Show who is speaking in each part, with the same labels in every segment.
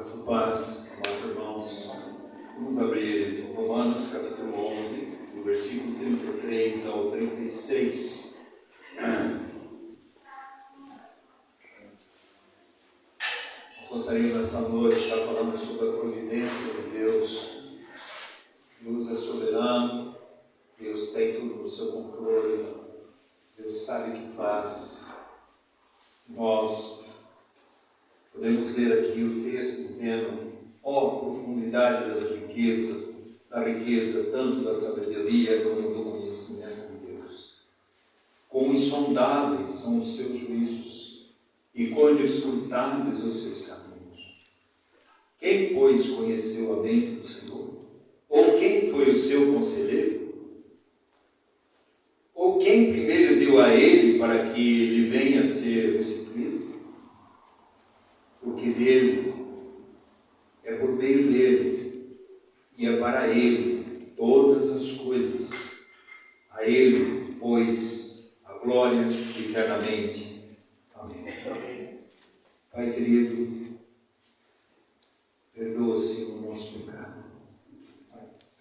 Speaker 1: Graça e paz, amados irmãos. Vamos abrir Romanos capítulo 11, do versículo 33 ao 36. Nós gostaríamos nessa noite de estar falando sobre a providência de Deus. Deus é soberano, Deus tem tudo no seu controle, Deus sabe o que faz. Nós podemos ler aqui o texto dizendo: ó profundidade das riquezas, da riqueza tanto da sabedoria como do conhecimento de Deus. Quão insondáveis são os seus juízos e quão inescrutáveis os seus caminhos. Quem, pois, conheceu a mente do Senhor? Ou quem foi o seu conselheiro? Ou quem primeiro deu a ele para que ele venha a ser restituído? Porque dele, é por meio dele, e é para ele todas as coisas. A ele, pois, a glória eternamente. Amém. Pai querido, perdoa, Senhor, o nosso pecado.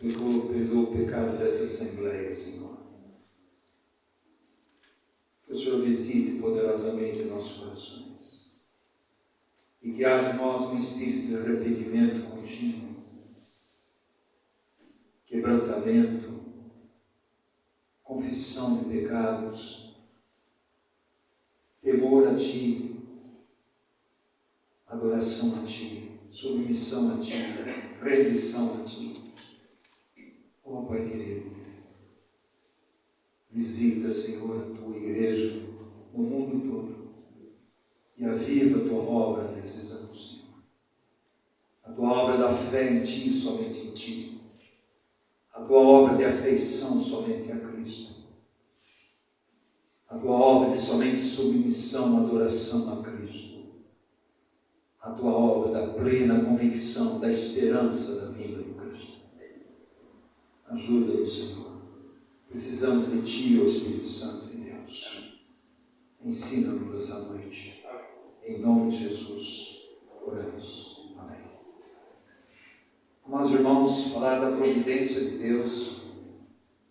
Speaker 1: Perdoa o pecado dessa Assembleia, Senhor. Que o Senhor visite poderosamente nossos corações. E que haja em nós um espírito de arrependimento contínuo, quebrantamento, confissão de pecados, temor a Ti, adoração a Ti, submissão a Ti, rendição a Ti. Ó Pai querido, visita, Senhor, a Tua igreja no mundo todo. E aviva a Tua obra nesses anos, Senhor. A Tua obra da fé em Ti, somente em Ti. A Tua obra de afeição somente a Cristo. A Tua obra de somente submissão, adoração a Cristo. A Tua obra da plena convicção, da esperança da vinda de Cristo. Ajuda-nos, Senhor. Precisamos de Ti, ó Espírito Santo de Deus. Ensina-nos essa noite. Em nome de Jesus, oramos. Amém. Amados irmãos, falar da providência de Deus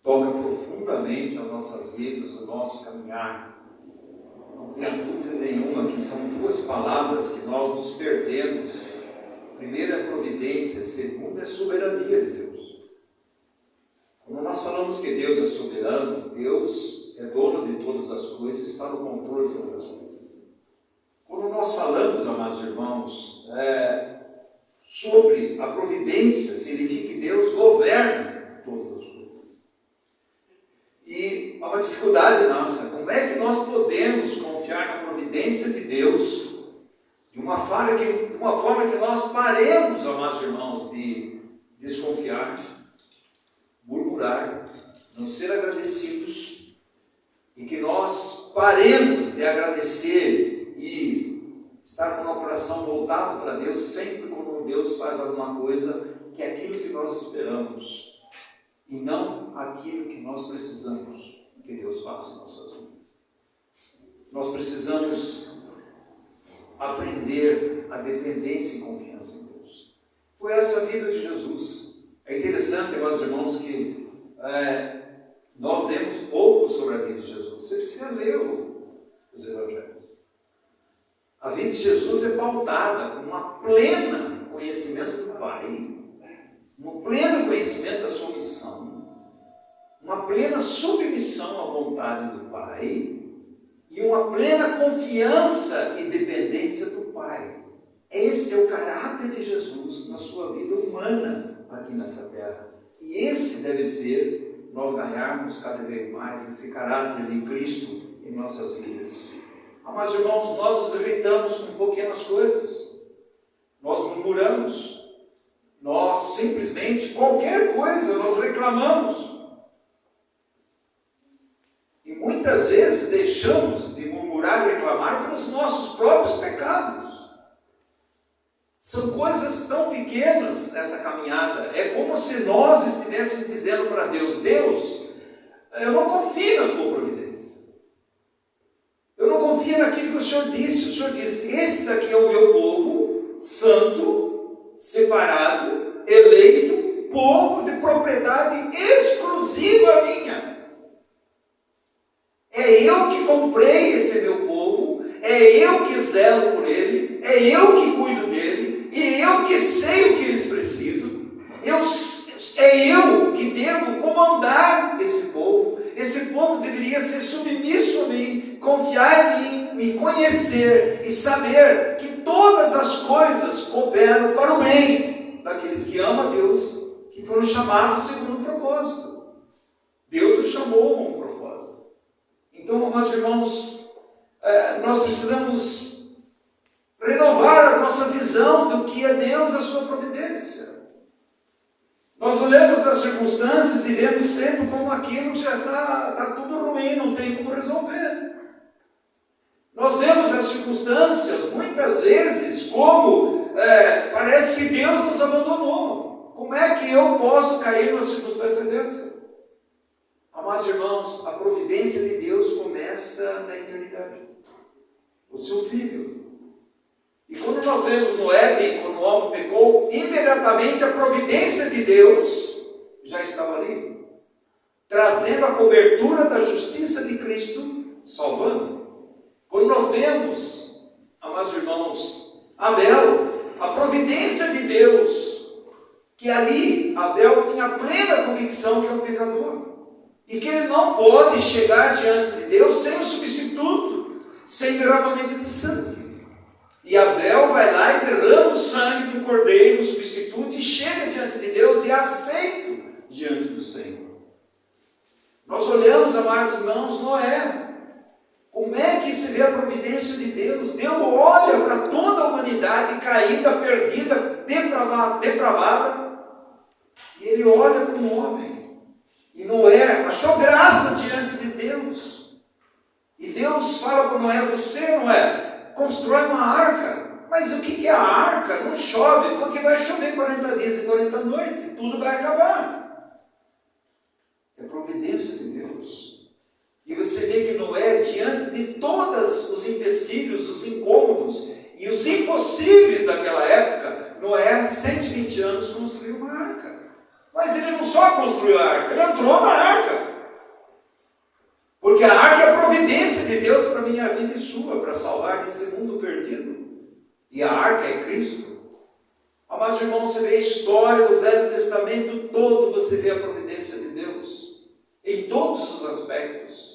Speaker 1: toca profundamente as nossas vidas, o nosso caminhar. Não tenha dúvida nenhuma que são duas palavras que nós nos perdemos. Primeiro é providência, segundo é soberania de Deus. Quando nós falamos que Deus é soberano, Deus é dono de todas as coisas, está no controle de todas as coisas. Quando nós falamos, amados irmãos, sobre a providência, significa que Deus governa todas as coisas. E há uma dificuldade nossa: como é que nós podemos confiar na providência de Deus de uma forma que nós paremos, amados irmãos, de desconfiar, murmurar, não ser agradecidos, e que nós paremos de agradecer e estar com o coração voltado para Deus sempre quando Deus faz alguma coisa que é aquilo que nós esperamos e não aquilo que nós precisamos que Deus faça em nossas vidas. Nós precisamos aprender a dependência e confiança em Deus. Foi essa a vida de Jesus. É interessante, meus irmãos, que nós lemos pouco sobre a vida de Jesus. Você precisa ler os evangelhos. A vida de Jesus é pautada com um pleno conhecimento do Pai, um pleno conhecimento da sua missão, uma plena submissão à vontade do Pai e uma plena confiança e dependência do Pai. Esse é o caráter de Jesus na sua vida humana aqui nessa terra. E esse deve ser nós ganharmos cada vez mais esse caráter de Cristo em nossas vidas. Mas, irmãos, nós nos irritamos com pequenas coisas, nós murmuramos, nós simplesmente, qualquer coisa, nós reclamamos. E muitas vezes deixamos de murmurar e reclamar pelos nossos próprios pecados. São coisas tão pequenas nessa caminhada. É como se nós estivéssemos dizendo para Deus: Deus, eu não confio na Tua providência. Eu não confio naquilo que o Senhor disse. O Senhor disse: esse daqui é o meu povo santo, separado, eleito, povo de propriedade exclusiva minha. É eu que comprei esse meu povo, é eu que zelo por ele, é eu que cuido dele, e eu que sei o que eles precisam. É eu que devo comandar esse povo. Esse povo deveria ser submisso a mim, confiar em mim, me conhecer e saber que todas as coisas cooperam para o bem daqueles que amam a Deus, que foram chamados segundo o propósito. Deus os chamou a um propósito. Então, meus irmãos, nós precisamos renovar a nossa visão do que é Deus, a sua providência. Nós olhamos as circunstâncias e vemos sempre como aquilo que já está tudo ruim, não tem como resolver. Nós vemos as circunstâncias, muitas vezes, como parece que Deus nos abandonou. Como é que eu posso cair numa circunstância dessa? Amados irmãos, a providência de Deus começa na eternidade. O seu Filho. E quando nós vemos no Éden, quando o homem pecou, imediatamente a providência de Deus já estava ali, trazendo a cobertura da justiça de Cristo, salvando. Quando nós vemos, amados irmãos, Abel, a providência de Deus, que ali Abel tinha plena convicção que é um pecador, e que ele não pode chegar diante de Deus sem o substituto, sem derramamento de sangue. E Abel vai lá e derrama o sangue do cordeiro, o substituto, e chega diante de Deus e é aceito diante do Senhor. Nós olhamos, amados irmãos, Noé. Como é que se vê a providência de Deus? Deus olha para toda a humanidade caída, perdida, depravada, e ele olha como um homem. E Noé achou graça diante de Deus. E Deus fala para Noé: você, Noé, constrói uma arca. Mas o que é a arca? Não chove, porque vai chover 40 dias e 40 noites, tudo vai acabar. É providência de Deus. E você vê que Noé, diante de todos os empecilhos, os incômodos e os impossíveis daquela época, Noé, 120 anos, construiu uma arca. Mas ele não só construiu a arca, ele entrou na arca. Porque a arca é a providência de Deus para a minha vida e sua, para salvar desse mundo perdido. E a arca é Cristo. Amados irmãos, você vê a história do Velho Testamento todo, você vê a providência de Deus, em todos os aspectos.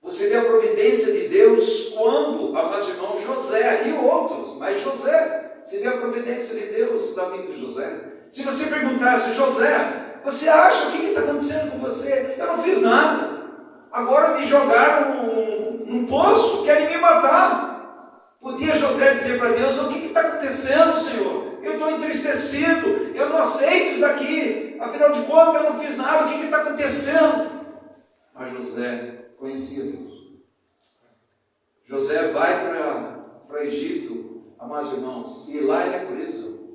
Speaker 1: Você vê a providência de Deus quando, amados irmãos, José e outros, mas José, você vê a providência de Deus da vida de José. Se você perguntasse: José, você acha o que está acontecendo com você? Eu não fiz nada. Agora me jogaram num poço, querem me matar. Podia José dizer para Deus: o que está acontecendo, Senhor? Eu estou entristecido, eu não aceito isso aqui, afinal de contas eu não fiz nada, o que está acontecendo? Mas José conhecia Deus. José vai para Egito, amados irmãos, e lá ele é preso,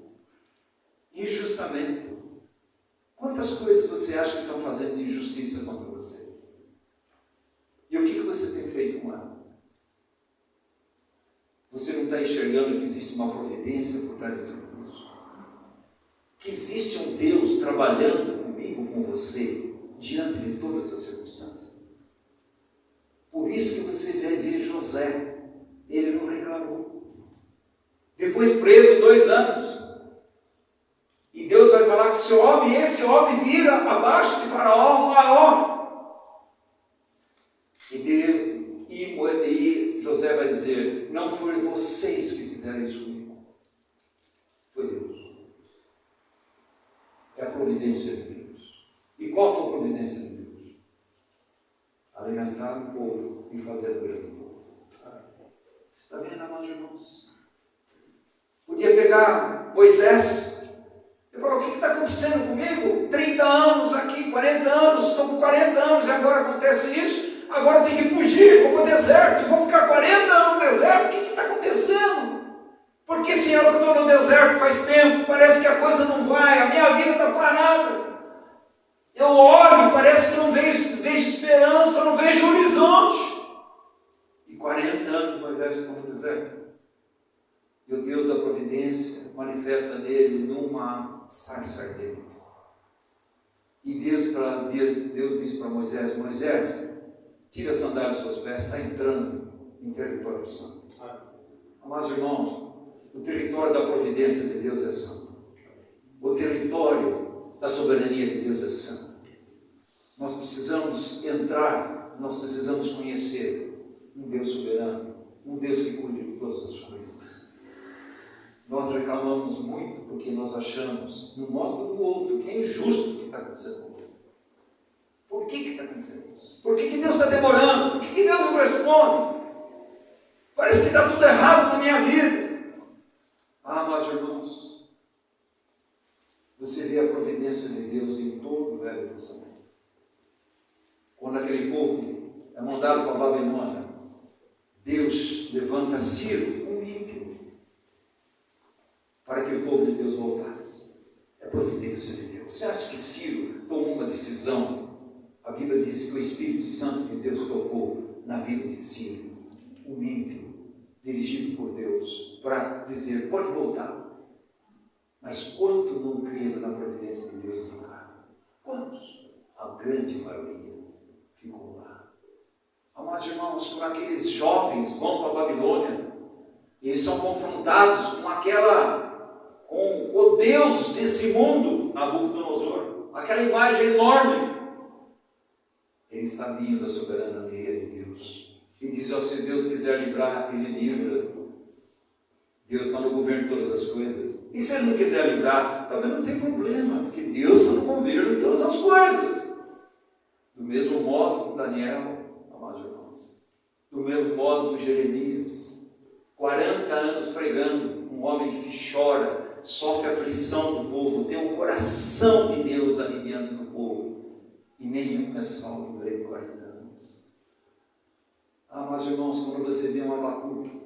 Speaker 1: injustamente. Quantas coisas você acha que estão fazendo de injustiça contra você? E o que você tem feito com ela? Você não está enxergando que existe uma providência por trás de tudo isso? Que existe um Deus trabalhando comigo, com você, diante de todas essas circunstâncias? Por isso que você vai ver José, ele não reclamou. Depois preso 2 anos. E Deus vai falar que esse homem vira abaixo de Faraó um maior. E José vai dizer: não foram vocês que fizeram isso comigo, foi Deus. É a providência de Deus. E qual foi a providência de Deus? Alimentar o povo e fazer o grande povo. Está vendo, amados irmãos? Podia pegar Moisés. Ele falou: o que está acontecendo comigo? 30 anos aqui, 40 anos, estou com 40 anos e agora acontece isso. Agora eu tenho que fugir, vou para o deserto, e vou ficar 40 anos no deserto. O que está acontecendo? Porque, Senhor, eu estou no deserto faz tempo, parece que a coisa não vai, a minha vida está parada. Eu olho, parece que não vejo esperança, não vejo horizonte. E 40 anos Moisés ficou no deserto. E o Deus da providência manifesta nele nele numa sarça ardente. E Deus diz para Moisés: Moisés, tira as sandálias dos seus pés, está entrando em território santo. Amados irmãos, o território da providência de Deus é santo. O território da soberania de Deus é santo. Nós precisamos entrar, nós precisamos conhecer um Deus soberano, um Deus que cuida de todas as coisas. Nós reclamamos muito porque nós achamos, no modo do outro, que é injusto o que está acontecendo com ele. Por que está acontecendo isso? Por que Deus está demorando? Por que Deus não responde? Parece que está tudo errado na minha vida. Amados irmãos, você vê a providência de Deus em todo o Velho Testamento. Quando aquele povo é mandado para a Babilônia, Deus levanta Ciro, um ímpio, para que o povo de Deus voltasse. É providência de Deus. Você acha que Ciro tomou uma decisão? A Bíblia diz que o Espírito Santo de Deus tocou na vida de Ciro, um ímpio, dirigido por Deus, para dizer: pode voltar. Mas quanto não creram na providência de Deus e ficaram? Quantos? A grande maioria ficou lá. Amados irmãos, quando aqueles jovens vão para a Babilônia, eles são confrontados com o Deus desse mundo, Nabucodonosor, aquela imagem enorme. Eles sabiam da soberania de Deus. E diziam: se Deus quiser livrar, Ele livra. Deus está no governo de todas as coisas. E se Ele não quiser livrar, também não tem problema, porque Deus está no governo de todas as coisas. Do mesmo modo com Daniel, amados irmãos. Do mesmo modo com Jeremias. 40 anos pregando, um homem que chora, sofre a aflição do povo, tem um coração de Deus ali diante do povo. E nenhum é salvo durante 40 anos. Amados irmãos, quando você vê um Abacuque,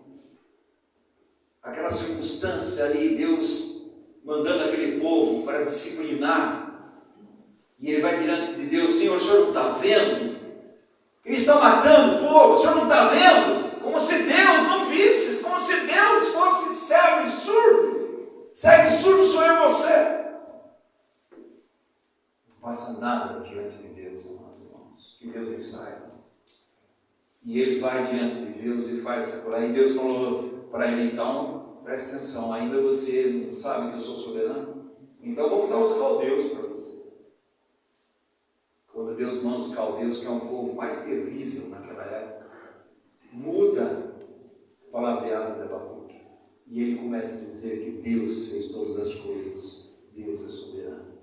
Speaker 1: aquela circunstância ali, Deus mandando aquele povo para disciplinar, e ele vai diante de Deus: Senhor, o Senhor não está vendo? Ele está matando o povo, o Senhor não está vendo? Como se Deus não visse, como se Deus fosse cego e surdo. Cego e surdo sou eu e você. Não passa nada diante de Deus, amados irmãos, que Deus não saiba. E ele vai diante de Deus e faz essa coisa. E Deus falou para ele: então, presta atenção, ainda você não sabe que eu sou soberano? Então vou dar os caldeus para você. Quando Deus manda os caldeus, que é um povo mais terrível naquela época, muda o palavreado de Abacuque. E ele começa a dizer que Deus fez todas as coisas, Deus é soberano.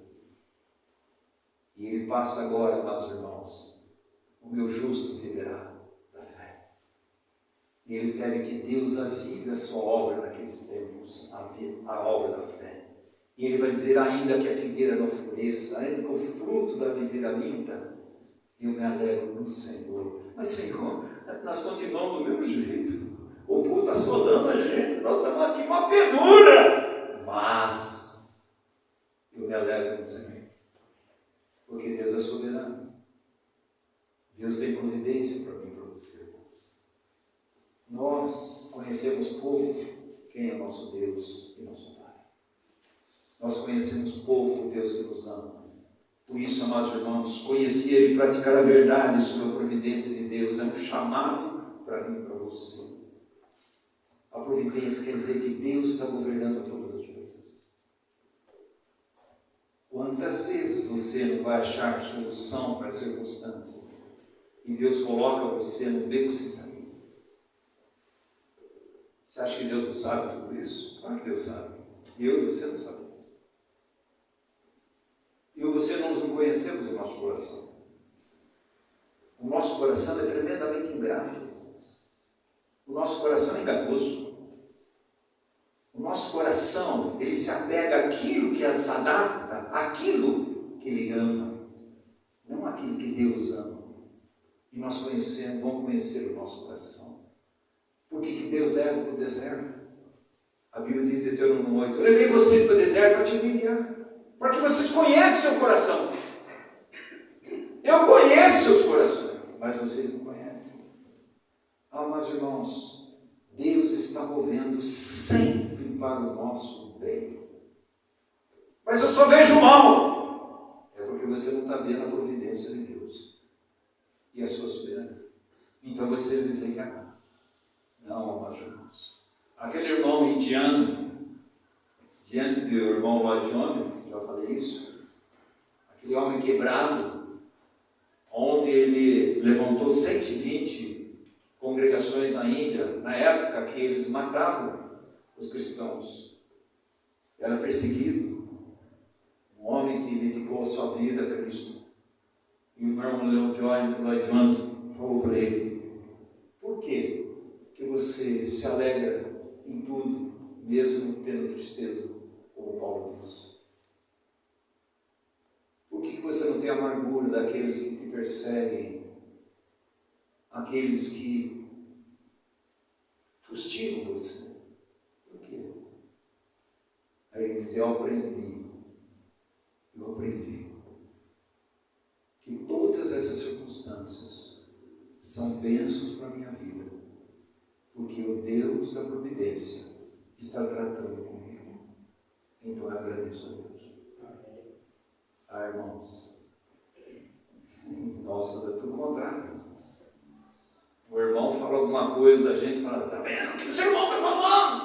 Speaker 1: E ele passa agora, amados irmãos: o meu justo viverá da fé. E ele pede que Deus avive a sua obra naqueles tempos, a obra da fé. E ele vai dizer: ainda que a figueira não floresça, ainda que o fruto da videira minta, eu me alegro no Senhor. Mas, Senhor, nós continuamos do mesmo jeito. O povo está assolando a gente. Nós estamos aqui uma penura. Mas eu me alegro no Senhor. Porque Deus é soberano. Deus tem providência para mim e para você, irmãos. Nós conhecemos pouco quem é nosso Deus e nosso Pai. Nós conhecemos pouco o Deus que nos ama. Por isso, amados irmãos, conhecer e praticar a verdade sobre a providência de Deus é um chamado para mim e para você. A providência quer dizer que Deus está governando todas as coisas. Quantas vezes você não vai achar solução para as circunstâncias e Deus coloca você no beco sem saída? Você acha que Deus não sabe tudo isso? Claro que Deus sabe. Eu e você não sabemos. Eu e você nós não conhecemos o nosso coração. O nosso coração é tremendamente ingrato. O nosso coração é enganoso. O nosso coração, ele se apega àquilo que se adapta, àquilo que ele ama, não àquilo que Deus ama. E nós vamos conhecer o nosso coração. Por que Deus leva para o deserto? A Bíblia diz em Deuteronômio 8: eu levei vocês para o deserto para te humilhar, para que vocês conheçam o seu coração. Eu conheço seus corações, mas vocês não conhecem. Amados irmãos, Deus está movendo sempre para o nosso bem. está vendo a providência de Deus e a sua soberania. Então você dizer que amar. Não, amados irmãos. Aquele irmão indiano, diante do irmão Lloyd Jones, já falei isso, aquele homem quebrado, onde ele levantou 120 congregações na Índia, na época que eles matavam os cristãos. Era perseguido. Um homem que dedicou a sua vida a Cristo. E o irmão Lloyd Jones falou para ele: por quê que você se alegra em tudo, mesmo tendo tristeza, como Paulo diz? Por que você não tem amargura daqueles que te perseguem, aqueles que fustigam você? Por quê? Aí ele diz: eu aprendi que todas essas circunstâncias são bênçãos para a minha vida, porque o Deus da providência está tratando comigo. Então eu agradeço a Deus. Ah, irmãos, nossa, é tudo contrário. O irmão fala alguma coisa, a gente fala: tá vendo o que esse irmão está falando?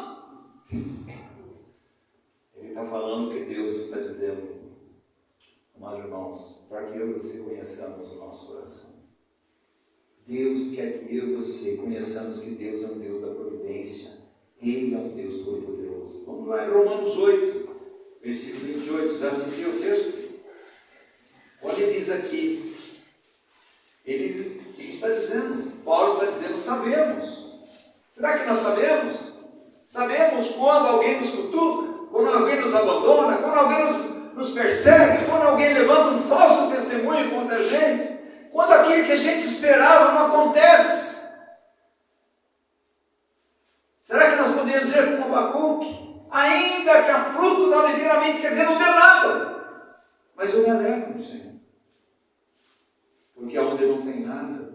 Speaker 1: Ele está falando o que Deus está dizendo. Amados irmãos, para que eu e você conheçamos o nosso coração. Deus quer que eu e você conheçamos que Deus é um Deus da providência. Ele é um Deus todo-poderoso. Vamos lá em Romanos 8, versículo 28. Já se viu o texto? Olha, ele diz aqui, ele está dizendo, Paulo está dizendo: sabemos. Será que nós sabemos? Sabemos quando alguém nos cutuca, quando alguém nos abandona, quando alguém nos persegue, quando alguém levanta um falso testemunho contra a gente, quando aquilo que a gente esperava não acontece. Será que nós podemos dizer como Abacuque: ainda que a fruto da oliveira mente, quer dizer, não dê nada, mas eu me alegro no Senhor, porque onde não tem nada,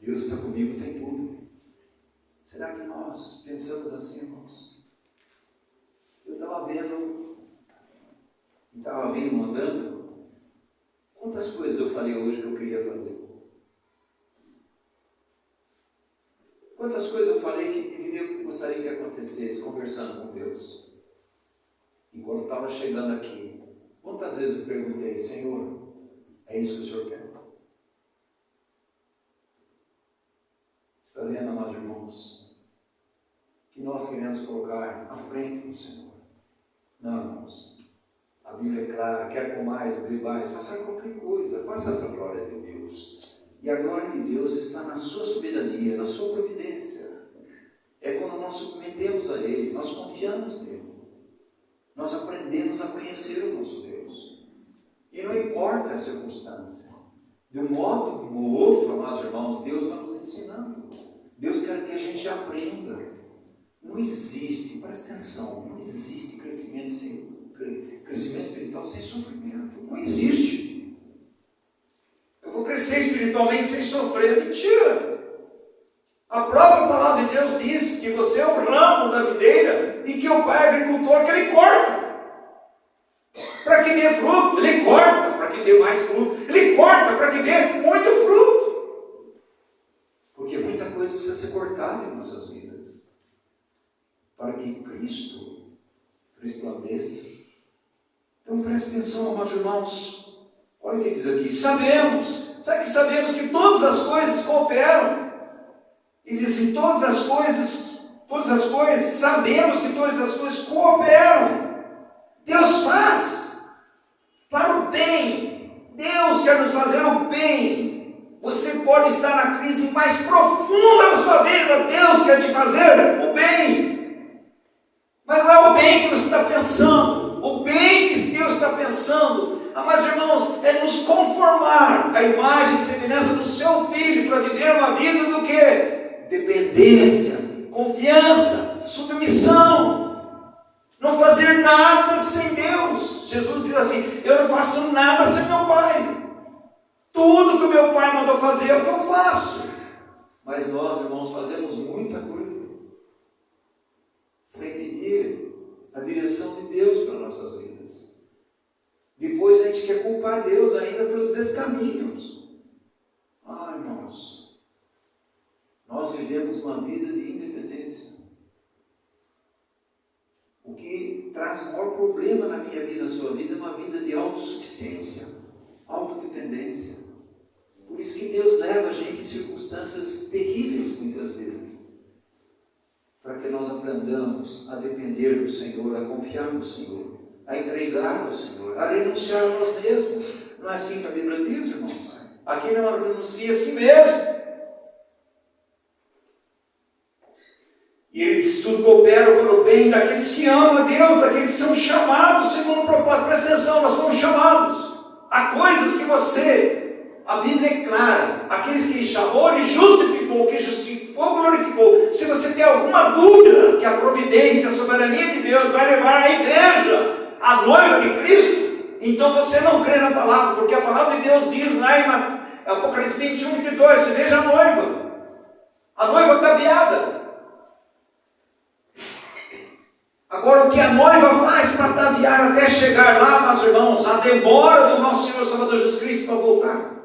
Speaker 1: Deus está comigo, tem tudo. Será que nós pensamos assim, irmãos? Eu estava vendo, estava vindo, andando, quantas coisas eu falei hoje que eu queria fazer? Quantas coisas eu falei que gostaria que acontecesse conversando com Deus? E quando estava chegando aqui, quantas vezes eu perguntei: Senhor, é isso que o Senhor quer? Está vendo, amados irmãos, que nós queremos colocar à frente do Senhor? Não, irmãos. A Bíblia é clara: quer comais, bebais, faça qualquer coisa, faça para a glória de Deus. E a glória de Deus está na sua soberania, na sua providência. É quando nós submetemos a Ele, nós confiamos nele, nós aprendemos a conhecer o nosso Deus. E não importa a circunstância, de um modo ou outro, amados irmãos, Deus está nos ensinando. Deus quer que a gente aprenda. Não existe, presta atenção, não existe crescimento espiritual sem sofrimento. Não existe. Eu vou crescer espiritualmente sem sofrer. Mentira! A própria palavra de Deus diz que você é o ramo da videira e que o pai é agricultor, que ele corta para que dê fruto. Ele corta para que dê mais fruto. Ele corta para que dê muito fruto. Porque muita coisa precisa ser cortada em nossas vidas para que Cristo resplandeça. Então preste atenção, amados irmãos. Olha o que diz aqui: sabemos. Sabe que sabemos que todas as coisas cooperam? E diz assim: todas as coisas, sabemos que todas as coisas cooperam. Deus faz para o bem. Deus quer nos fazer o bem. Você pode estar na crise mais profunda da sua vida, Deus quer te fazer o bem. Mas não é o bem que você está pensando. O bem que Deus está pensando, mas irmãos, é nos conformar à imagem e semelhança do seu Filho, para viver uma vida do quê? Dependência, confiança, submissão. Não fazer nada sem Deus. Jesus diz assim: eu não faço nada sem meu Pai. Tudo que o meu Pai mandou fazer é o que eu faço. Mas nós, irmãos, fazemos muita coisa sem pedir a direção de Deus para nossas vidas. Depois a gente quer culpar Deus ainda pelos descaminhos. Ah, irmãos, nós vivemos uma vida de independência. O que traz maior problema na minha vida, na sua vida, é uma vida de autossuficiência, autodependência. Por isso que Deus leva a gente em circunstâncias terríveis, muitas vezes, para que nós aprendamos a depender do Senhor, a confiar no Senhor, a entregar ao Senhor, a renunciar a nós mesmos. Não é assim que a Bíblia diz, irmãos? Aqui não renuncia a si mesmo. E ele diz: tudo coopera para o bem daqueles que amam a Deus, daqueles que são chamados segundo o propósito. Presta atenção, nós somos chamados a coisas que a Bíblia é clara, aqueles que ele chamou, ele justificou, que justificou, glorificou. Se você tem alguma dúvida que a providência, a soberania de Deus vai levar a igreja, a noiva de Cristo, então você não crê na palavra, porque a palavra de Deus diz lá em Apocalipse 21, 22, você veja a noiva ataviada. Agora, o que a noiva faz para ataviar até chegar lá, meus irmãos, a demora do nosso Senhor Salvador Jesus Cristo para voltar.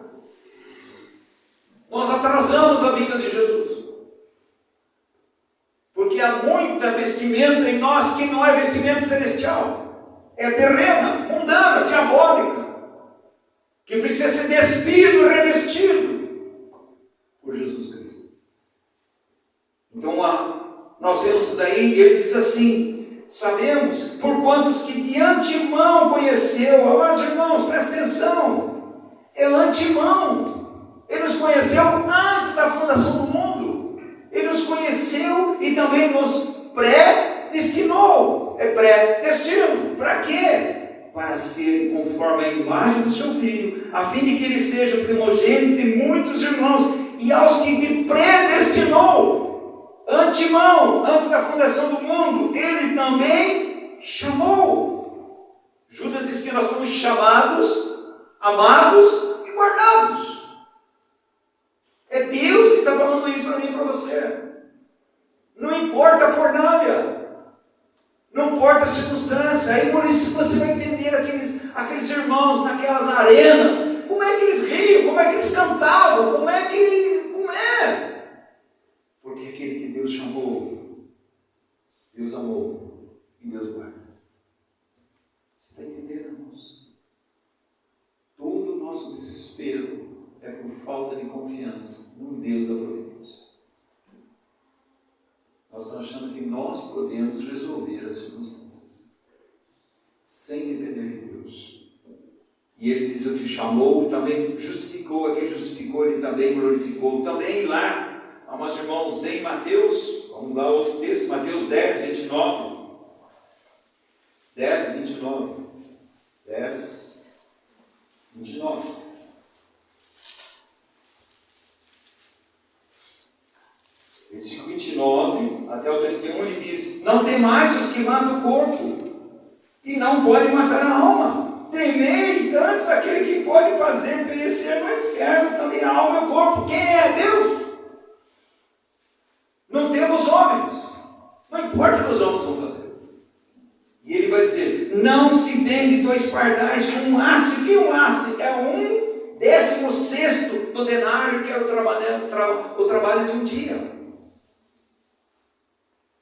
Speaker 1: Nós atrasamos a vinda de Jesus. Porque há muita vestimenta em nós que não é vestimenta celestial. É terrena, mundana, diabólica. Que precisa ser despido e revestido por Jesus Cristo. Então, nós vemos daí, ele diz assim: sabemos, por quantos que de antemão conheceu. Amados irmãos, presta atenção. É antemão. Ele nos conheceu antes da fundação do mundo. Ele nos conheceu e também nos predestinou. É predestino. Para quê? Para ser conforme a imagem do seu Filho, a fim de que ele seja o primogênito de muitos irmãos. E aos que ele predestinou, antemão, antes da fundação do mundo, ele também chamou. Judas diz que nós somos chamados, amados e guardados. É Deus que está falando isso para mim e para você. Não importa a fornalha, não importa a circunstância. Aí por isso você vai entender aqueles irmãos naquelas arenas, como é que eles riam, como é que eles cantavam, como é. Porque aquele que Deus chamou, Deus amou e Deus guarda. Você está entendendo, irmãos? Todo o nosso desespero é por falta de confiança no Deus da providência. Nós estamos achando que nós podemos resolver as circunstâncias sem depender de Deus. E ele diz: eu te chamou, também justificou, aquele justificou, ele também glorificou. Também lá, amados irmãos, em Mateus, vamos lá outro texto, Mateus 10, 29. 10, 29. 10, 29. Versículo 29 até o 31, ele diz: não temais os que matam o corpo e não podem matar a alma. Temei antes aquele que pode fazer perecer no inferno também a alma e o corpo. Quem é Deus? Não temos homens. Não importa o que os homens vão fazer. E ele vai dizer: não se vende 2 pardais com um asse. Que um asse? É 1/16 do denário, que era o trabalho de um dia.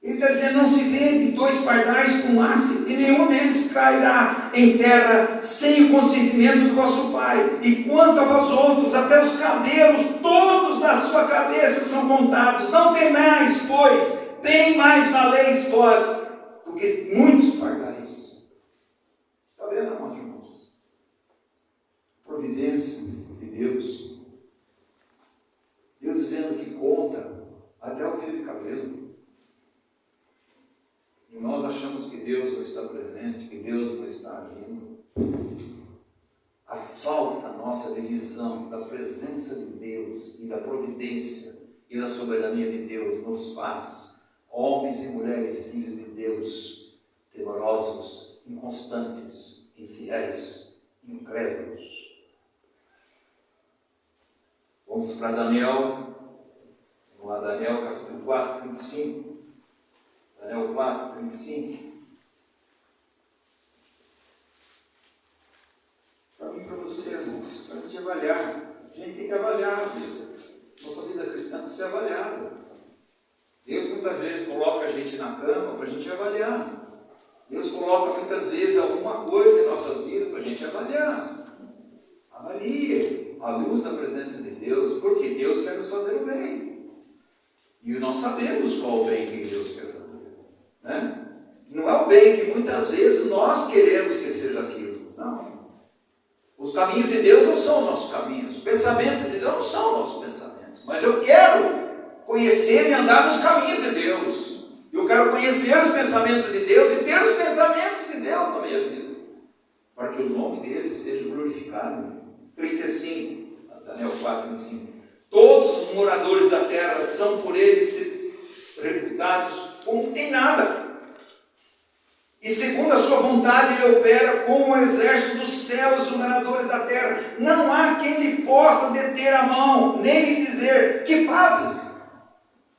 Speaker 1: Ele está dizendo: não se vende 2 pardais com um asse, e nenhum deles cairá em terra sem o consentimento do vosso Pai. E quanto a vós outros, até os cabelos todos da sua cabeça são contados. Não temais, pois, tem mais valeis vós do que muitos pardais. Está vendo, amados irmãos? Providência de Deus. Deus dizendo que conta até o fio de cabelo. E nós achamos que Deus não está presente, que Deus não está agindo. A falta nossa de visão da presença de Deus e da providência e da soberania de Deus nos faz homens e mulheres, filhos de Deus, temorosos, inconstantes, infiéis, incrédulos. Vamos para Daniel. Vamos lá, Daniel capítulo 4, 35. Daniel 4, 35. Para mim, para você, irmãos, para a gente avaliar. A gente tem que avaliar a vida. Nossa vida cristã tem que ser avaliada. Deus muitas vezes coloca a gente na cama para a gente avaliar. Deus coloca muitas vezes alguma coisa em nossas vidas para a gente avaliar. Avalie à luz da presença de Deus, porque Deus quer nos fazer o bem. E nós sabemos qual o bem que Deus quer fazer. Né? Não é o bem que muitas vezes nós queremos que seja aquilo. Não. Os caminhos de Deus não são nossos caminhos. Os pensamentos de Deus não são nossos pensamentos. Mas eu quero conhecer e andar nos caminhos de Deus. Eu quero conhecer os pensamentos de Deus e ter os pensamentos de Deus na minha vida, para que o nome dele seja glorificado. 35, Daniel 4, 25. Todos os moradores da terra são por ele reputados como em nada. E segundo a sua vontade ele opera como o exército dos céus, os moradores da terra. Não há quem lhe possa deter a mão, nem lhe dizer, que fazes?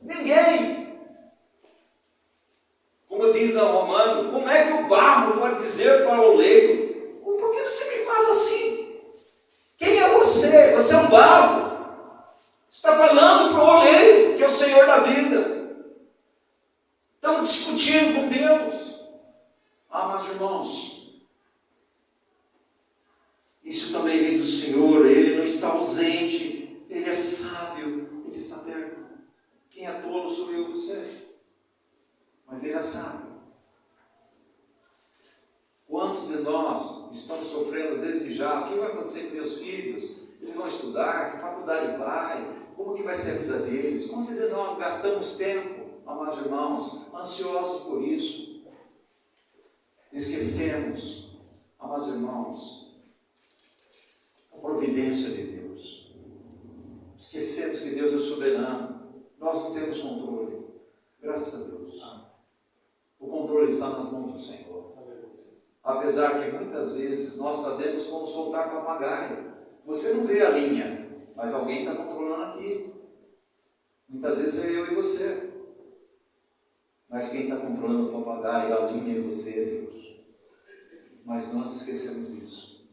Speaker 1: Ninguém. Como diz o Romano, como é que o barro pode dizer para o oleiro, por que você me faz assim? Quem é você? Você é um barro. Está falando para o oleiro, que é o Senhor da vida. Estamos discutindo com Deus. Mas irmãos, isso também vem do Senhor. Ele não está ausente, Ele é sábio, Ele está perto. Quem é tolo sou eu e você, mas Ele é sábio. Quantos de nós estamos sofrendo desde já? O que vai acontecer com meus filhos? Eles vão estudar? Que faculdade vai? Como que vai ser a vida deles? Quantos de nós gastamos tempo, amados irmãos, ansiosos por isso? Esquecemos, amados irmãos, a providência de Deus. Esquecemos que Deus é soberano. Nós não temos controle. Graças a Deus. O controle está nas mãos do Senhor. Apesar que muitas vezes nós fazemos como soltar papagaio. Você não vê a linha, mas alguém está controlando aqui. Muitas vezes é eu e você. Mas quem está controlando o papagaio, a linha é você, é Deus. Mas nós esquecemos disso.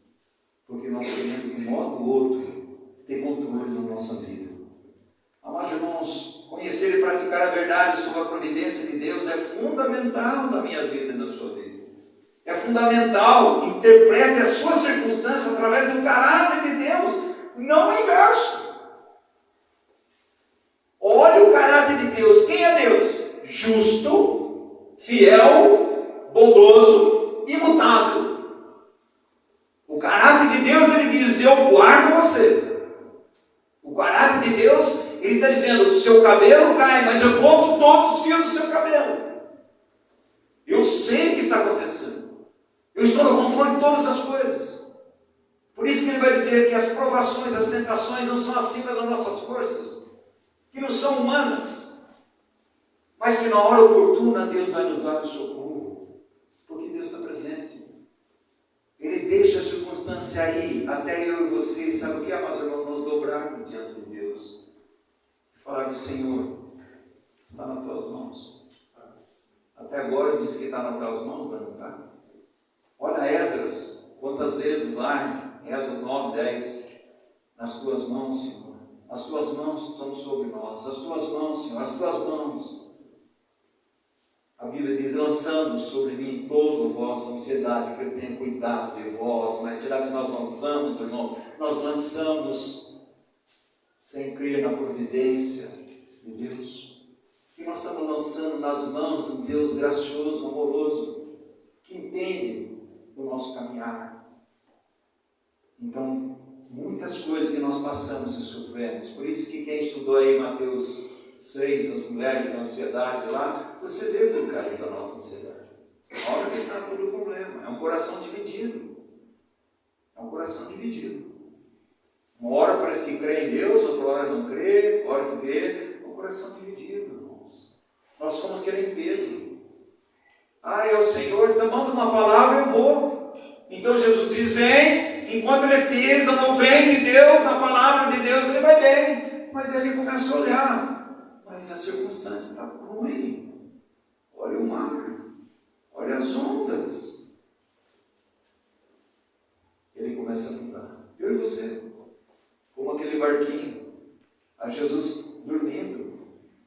Speaker 1: Porque nós queremos, de um modo ou outro, ter controle na nossa vida. Amados irmãos, conhecer e praticar a verdade sobre a providência de Deus é fundamental na minha vida e na sua vida. É fundamental. Interprete a sua circunstância através do caráter de Deus, não o inverso. Olhe o caráter de Deus. Quem é Deus? Justo, fiel, bondoso, imutável. O caráter de Deus, ele diz, eu guardo você. O caráter de Deus, ele está dizendo, o seu cabelo cai, mas eu conto todos os fios do seu cabelo. Eu sei o que está acontecendo. Eu estou no controle de todas as coisas. Por isso que ele vai dizer que as provações, as tentações não são acima das nossas forças, que não são humanas, mas que na hora oportuna Deus vai nos dar o socorro, porque Deus está presente. Ele deixa a circunstância aí, até eu e você, sabe o que, amados irmãos, nos dobrarmos diante de Deus e falar, Senhor, está nas tuas mãos. Até agora eu disse que está nas tuas mãos, mas não está. Olha Esdras, quantas vezes lá em Esdras 9, 10, nas tuas mãos, Senhor. As tuas mãos estão sobre nós, as tuas mãos, Senhor, as tuas mãos. A Bíblia diz, lançando sobre mim toda a vossa ansiedade, que eu tenho cuidado de vós. Mas será que nós lançamos, irmãos? Nós lançamos sem crer na providência de Deus. Que nós estamos lançando nas mãos de um Deus gracioso, amoroso, que entende o nosso caminhar. Então, muitas coisas que nós passamos e sofremos. Por isso que quem estudou aí Mateus 6, as mulheres, a ansiedade lá, você vê por causa da nossa ansiedade. A hora que está todo o problema. É um coração dividido. É um coração dividido. Uma hora parece que crê em Deus, outra hora não crê, hora que vê. É um coração dividido, irmãos. Nós somos que nem Pedro. É o Senhor, então manda uma palavra, eu vou. Então Jesus diz, vem. Enquanto ele pisa no vem de Deus, na palavra de Deus, ele vai bem. Mas ele começa a olhar. Mas a circunstância está ruim. Olha o mar. Olha as ondas. Ele começa a afundar. eu e você, como aquele barquinho, a Jesus dormindo,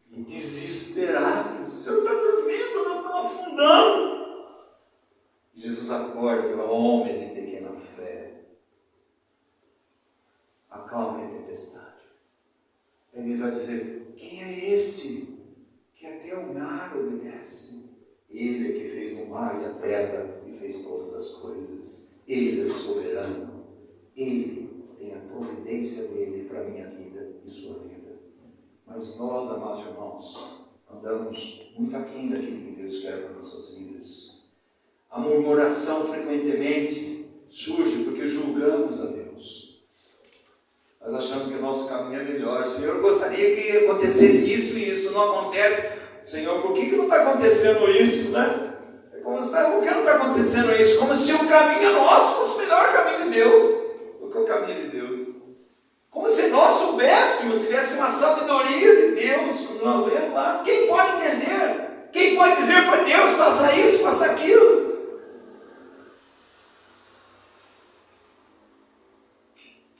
Speaker 1: e desesperado, o Senhor está dormindo, nós estamos afundando. Jesus acorda e fala, homens de pequena fé, acalme a tempestade. Ele vai dizer, quem é este que até o mar obedece? Ele é que fez o mar e a terra e fez todas as coisas. Ele é soberano. Ele tem a providência dele para a minha vida e sua vida. Mas nós, amados irmãos, andamos muito aquém daquilo que Deus quer para nossas vidas. A murmuração frequentemente surge porque julgamos a Deus. Nós achamos que o nosso caminho é melhor. Senhor, eu gostaria que acontecesse isso e isso não acontece. Senhor, por que não está acontecendo isso, né? É como se, por que não está acontecendo isso? Como se o caminho nosso fosse o melhor caminho de Deus do que o caminho de Deus. Como se nós soubéssemos, tivéssemos uma sabedoria de Deus, como nós lemos lá. Quem pode entender? Quem pode dizer para Deus, faça isso, faça aquilo?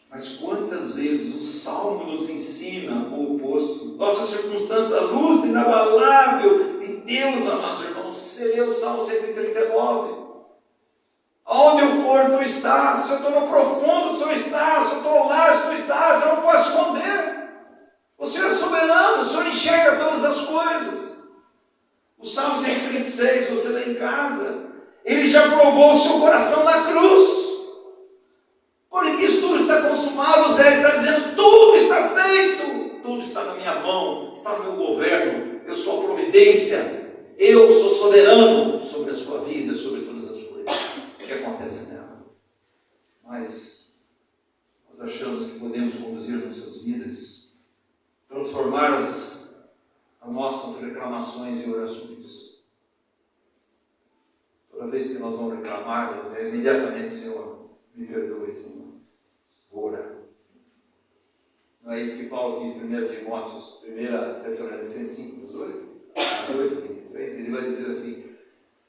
Speaker 1: Mas quantas vezes o Salmo nos ensina o oposto? Nossa circunstância, a luz inabalável de Deus, amados irmãos. Você lê o Salmo 139. Aonde eu for, tu estás. Se eu estou no profundo, tu estás. Se eu estou ao largo, tu estás. Eu não posso esconder. O Senhor é soberano, o Senhor enxerga todas as coisas. O Salmo 136, você lê em casa. Ele já provou o seu coração na cruz. Quando ele diz tudo está consumado, o Zé está dizendo, tudo está feito. Tudo está na minha mão, está no meu governo. Eu sou a providência. Eu sou soberano sobre a sua vida, sobre todas as coisas que acontecem nela. Mas nós achamos que podemos conduzir nossas vidas, transformar as nossas reclamações em orações. Toda vez que nós vamos reclamar, nós vamos imediatamente, Senhor, me perdoe, Senhor. Ora. Não é isso que Paulo diz em 1 Timóteo, 1 Tessalonicenses 5, 18, 23? Ele vai dizer assim,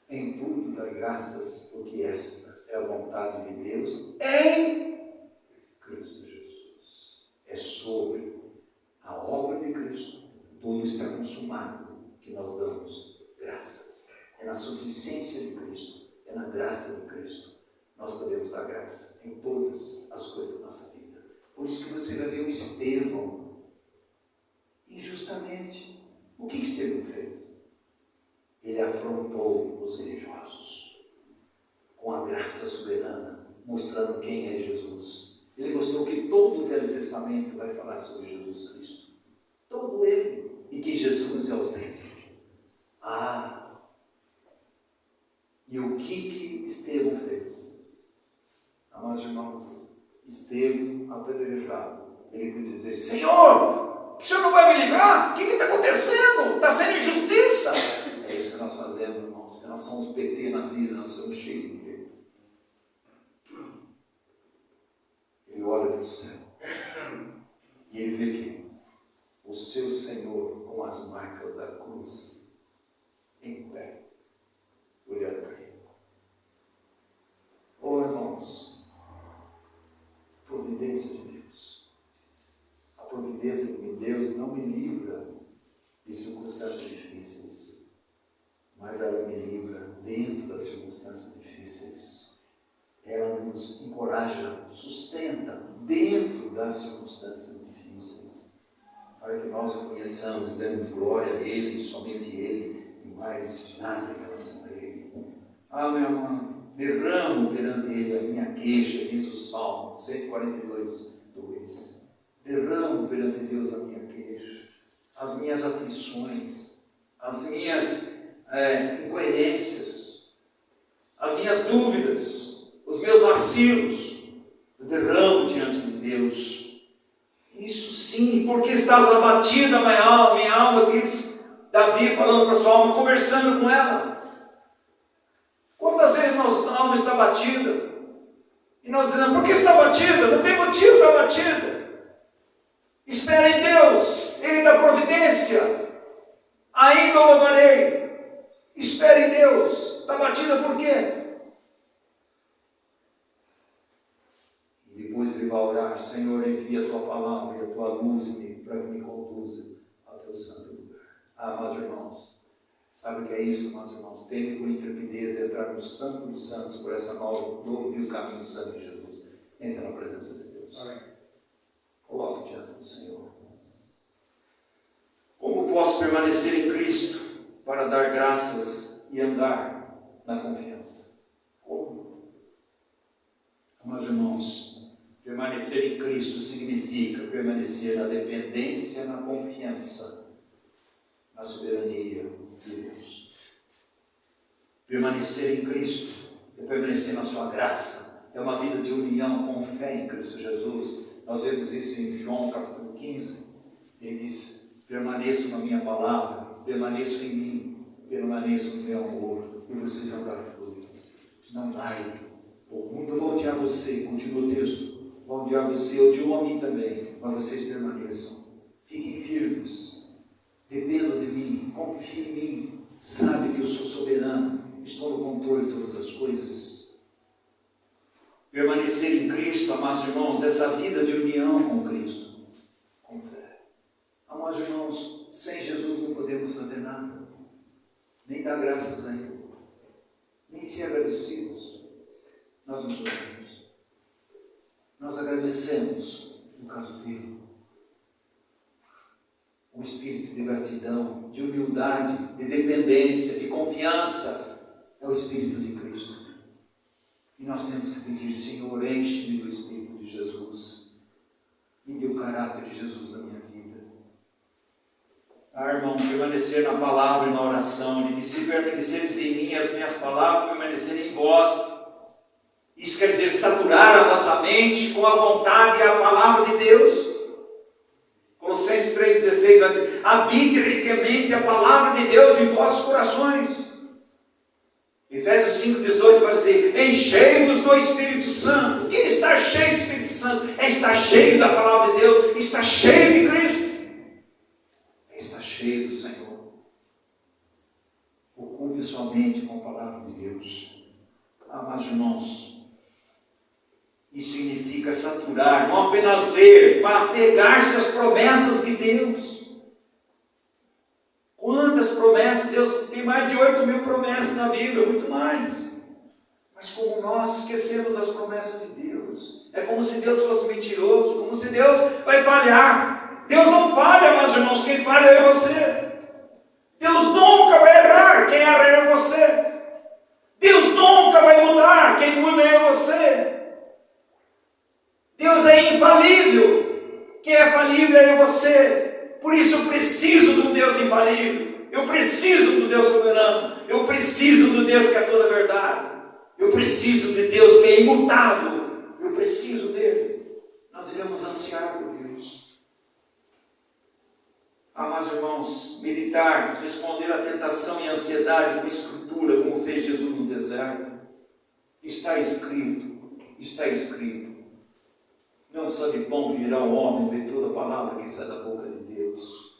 Speaker 1: em tudo dai graças, porque esta é a vontade de Deus em Cristo Jesus. É sobre a obra de Cristo, tudo está consumado, que nós damos graças. É na suficiência de Cristo, é na graça de Cristo. Nós podemos dar graça em todas as coisas da nossa vida. Por isso que você vai ver o Estevão, injustamente. O que Estevão fez? Ele afrontou os religiosos com a graça soberana, mostrando quem é Jesus. Ele mostrou que todo o Velho Testamento vai falar sobre Jesus Cristo. Todo ele. E que Jesus é o templo. E o que Estevão fez? Amados irmãos, Estevão apedrejado, ele podia dizer, Senhor, o Senhor não vai me livrar? O que está acontecendo? Está sendo injustiça. É isso que nós fazemos, irmãos, porque nós somos PT na vida, nós somos cheios de medo. Ele olha para o céu e ele vê que o seu Senhor com as marcas da cruz em pé, olhando para ele. Oh, irmãos, providência de Deus. A providência de Deus não me livra de circunstâncias difíceis, mas ela me livra dentro das circunstâncias difíceis. Ela nos encoraja, sustenta dentro das circunstâncias difíceis, para que nós o conheçamos, demos glória a Ele, somente Ele, e mais nada em relação a Ele. Meu irmão, derramo perante Ele a minha queixa, diz o Salmo 142, 2. Derramo perante Deus a minha queixa, as minhas aflições, as minhas incoerências, as minhas dúvidas, os meus vacilos. Eu derramo diante de Deus. Isso sim, porque estás abatida minha alma, diz Davi falando para sua alma, conversando com ela. Quantas vezes nossa alma está batida? E nós dizemos, por que está batida? Não tem motivo para batida. Espera em Deus, Ele dá providência. Ainda o louvarei. Espera em Deus. Está batida por quê? E depois depois ele vai orar: Senhor, envia a tua palavra e a tua luz para que me conduza ao teu santo lugar. Amados irmãos, sabe o que é isso, amados irmãos? Teme com intrepidez entrar no Santo dos Santos por essa novo e o caminho do sangue de Jesus. Entra na presença de Deus. Amém. Coloque diante do Senhor. Como posso permanecer em Cristo para dar graças e andar na confiança? Como? Amados irmãos, permanecer em Cristo significa permanecer na dependência, na confiança, na soberania de Deus. Permanecer em Cristo é permanecer na sua graça, é uma vida de união com fé em Cristo Jesus. Nós vemos isso em João capítulo 15, ele diz: permaneçam na minha palavra, permaneçam em mim, permaneçam no meu amor, e vocês vão dar fruto. Não vai. O mundo vai odiar você, continua o texto, vai odiar você, odiou a mim também, mas vocês permaneçam. Fiquem firmes, dependam de mim, confiem em mim, sabe que eu sou soberano, estou no controle de todas as coisas. Permanecer em Cristo, amados irmãos, essa vida de união com Cristo, com fé. Amados irmãos, sem Jesus não podemos fazer nada, nem dar graças a Ele, nem ser agradecidos. Nós não podemos. Nós agradecemos no caso dele. Um espírito de gratidão, de humildade, de dependência, de confiança, é o Espírito de Cristo. E nós temos que pedir: Senhor, enche-me do Espírito de Jesus. Me dê o caráter de Jesus na minha vida. Irmão, permanecer na palavra e na oração. Ele disse: se permaneceres em mim, as minhas palavras permanecerem em vós. Isso quer dizer saturar a nossa mente com a vontade e a palavra de Deus. Colossenses 3,16 vai dizer: habite ricamente a palavra de Deus em vossos corações. Efésios 5,18 vai dizer: enchei-vos do Espírito Santo. O que é estar cheio do Espírito Santo? É estar cheio da palavra de Deus, estar cheio de Cristo, é estar cheio do Senhor. Ocupe sua mente com a palavra de Deus. Amados irmãos, isso significa saturar, não apenas ler, mas apegar-se às promessas de Deus. Quantas promessas? Deus tem mais de 8.000 promessas na Bíblia, muito mais. Mas como nós esquecemos das promessas de Deus, é como se Deus fosse mentiroso, como se Deus vai falhar. Deus não falha, meus irmãos, quem falha é você. Deus nunca vai errar, quem erra é você. Deus nunca vai mudar, quem muda é você. Deus é infalível, quem é falível é você. Por isso eu preciso de um Deus infalível, eu preciso do Deus soberano, eu preciso do Deus que é toda verdade, eu preciso de Deus que é imutável, eu preciso dele. Nós devemos ansiar por Deus. Amados irmãos, meditar, responder à tentação e à ansiedade com escritura, como fez Jesus no deserto. Está escrito, não só de pão viverá o homem, de toda a palavra que sai da boca de Deus.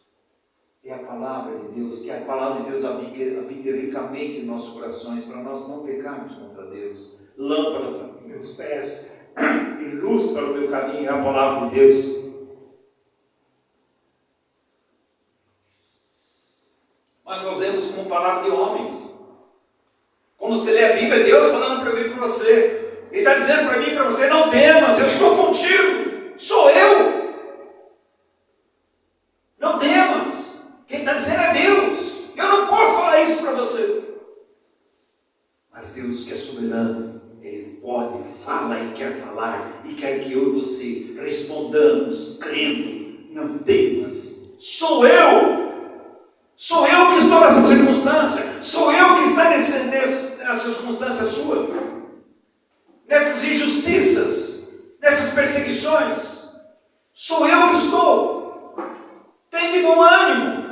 Speaker 1: É a palavra de Deus, que a palavra de Deus habite ricamente em nossos corações, para nós não pecarmos contra Deus. Lâmpada para os meus pés e luz para o meu caminho é a palavra de Deus. Mas nós vemos como palavra de homens. Quando você lê a Bíblia, é Deus falando para mim e para você. Ele está dizendo para mim e para você: não temas, eu estou contigo, sou eu. Não temas. Quem está dizendo é Deus. Eu não posso falar isso para você. Mas Deus, que é soberano, Ele pode, fala e quer falar, e quer que eu e você respondamos crendo. Não temas, sou eu. Sou eu que estou nessa circunstância. Sou eu que está nessa circunstância sua, nessas injustiças, nessas perseguições. Sou eu que estou. Tem de bom ânimo.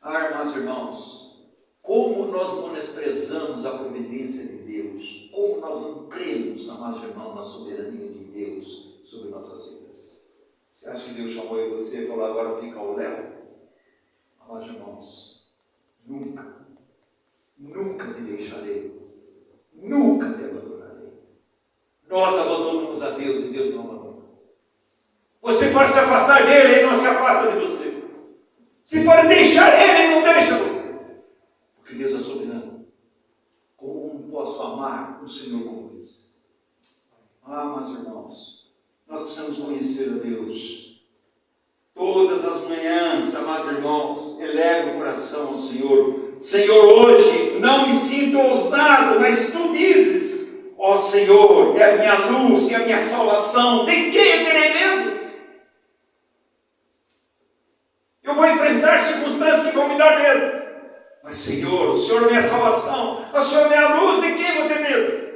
Speaker 1: Irmãos, irmãos, como nós menosprezamos a providência de Deus, como nós não cremos, amados irmãos, na soberania de Deus sobre nossas vidas. Você acha que Deus chamou eu e você e falou: agora fica ao léu? Amados irmãos, nunca te deixarei, nunca te abandonarei. Nós abandonamos a Deus Deus e Deus não abandona. Você pode se afastar dele, ele não se afasta de você. Você pode deixar ele, ele não deixa você. Porque Deus é soberano. Como posso amar um Senhor como esse? Meus irmãos, nós precisamos conhecer a Deus. Todas as manhãs, amados irmãos, eleva o coração ao Senhor. Senhor, hoje não me sinto ousado, mas tu dizes, ó Senhor, é a minha luz e a minha salvação. De quem eu terei medo? Eu vou enfrentar circunstâncias que vão me dar medo. Mas Senhor, o Senhor é minha salvação, o Senhor é minha luz, de quem eu vou ter medo?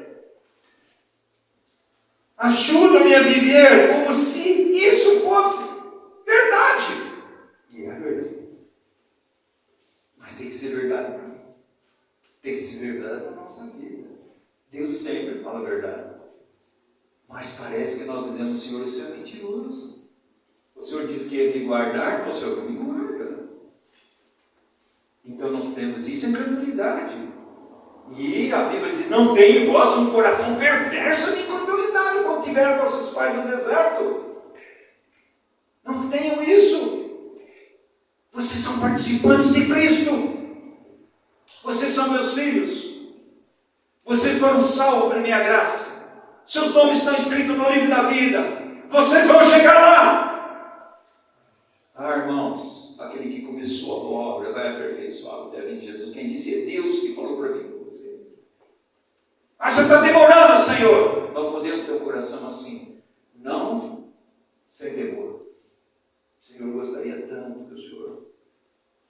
Speaker 1: Ajuda-me a viver como se isso fosse verdade. E é verdade. Mas tem que ser verdade para mim. Tem que ser verdade na nossa vida. Deus sempre fala a verdade. Mas parece que nós dizemos, Senhor, o Senhor é mentiroso. O Senhor disse que ia me guardar, o Senhor não me guarda. Então nós temos isso em incredulidade. E a Bíblia diz, não tenha em vós um coração perverso de incredulidade, como tiveram nossos pais no deserto. Não tenham isso. Vocês são participantes de Cristo. Vocês são meus filhos. Vocês foram salvos pela minha graça. Seus nomes estão escritos no livro da vida. Vocês vão chegar lá. Irmãos, aquele que começou a boa obra vai aperfeiçoar até vir Jesus. Quem disse é Deus que falou para mim e para você. Você está demorando, Senhor. Nós podemos ter o coração assim. Não sem temor. Senhor, eu gostaria tanto que o Senhor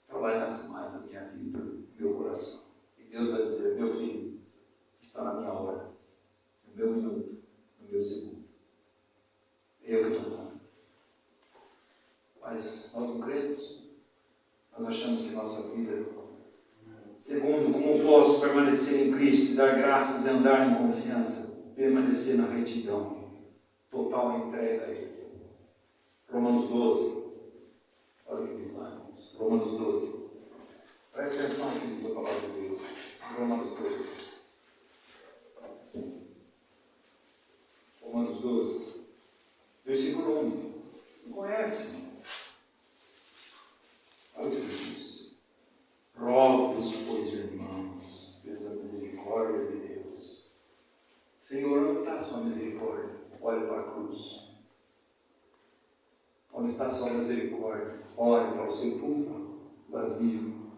Speaker 1: trabalhasse mais na minha vida, no meu coração. E Deus vai dizer, meu filho, está na minha hora, no meu minuto, no meu segundo. Eu que estou dando. Mas nós não cremos. Nós achamos que nossa vida... Segundo, como posso permanecer em Cristo e dar graças e andar em confiança? Permanecer na retidão. Total entrega a Ele. Romanos 12. Olha o que diz lá, irmãos. Romanos 12. Presta atenção no que diz a palavra de Deus. Romanos 12. Romanos 12. Versículo 1. Não conhece? Olha o que diz. Rogo-vos, pois, irmãos, pela misericórdia de Deus. Senhor, onde está a sua misericórdia? Olhe para a cruz. Onde está a sua misericórdia? Olhe para o sepulcro vazio.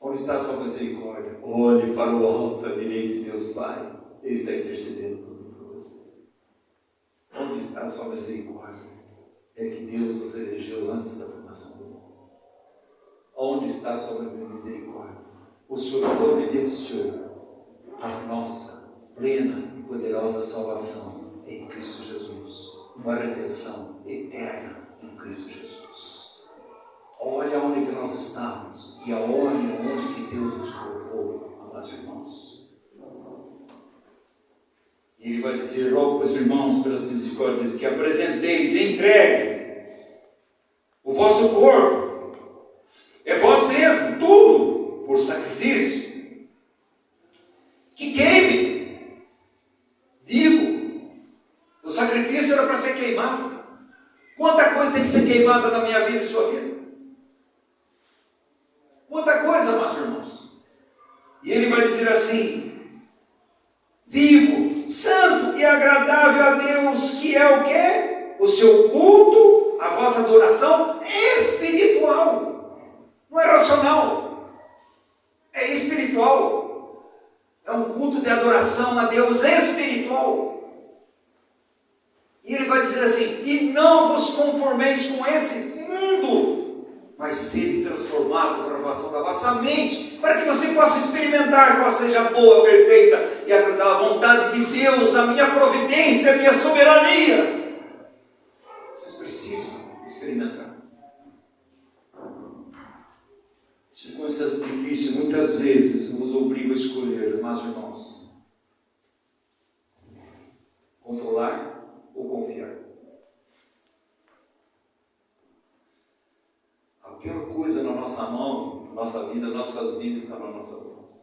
Speaker 1: Onde está a sua misericórdia? Olhe para o alto à direita de Deus Pai. Ele está intercedendo por mim e por você. Onde está a sua misericórdia? É que Deus nos elegeu antes da fundação do mundo. Onde está a sua misericórdia? O Senhor providenciou a nossa plena e poderosa salvação em Cristo Jesus. Uma redenção eterna em Cristo Jesus. Olha onde que nós estamos e olha onde que Deus nos colocou, amados irmãos. E Ele vai dizer, rogo aos irmãos pelas misericórdias que apresenteis e entregue o vosso corpo. É vós mesmo, tudo, por sacrifício, que queime, vivo. O sacrifício era para ser queimado. Quanta coisa tem que ser queimada na minha vida e sua vida? Quanta coisa, amados irmãos. E ele vai dizer assim, vivo, santo e agradável a Deus, que é o quê? O seu culto, a vossa adoração espiritual. Não é racional, é espiritual. É um culto de adoração a Deus espiritual. E ele vai dizer assim, e não vos conformeis com esse mundo, mas sede transformado pela renovação da vossa mente, para que você possa experimentar qual seja a boa, perfeita e agradável vontade de Deus, a minha providência, a minha soberania. Vocês precisam experimentar. Circunstâncias difíceis, muitas vezes, nos obrigam a escolher, amados irmãos, controlar ou confiar. A pior coisa na nossa mão, na nossa vida, nossas vidas está nas nossas mãos.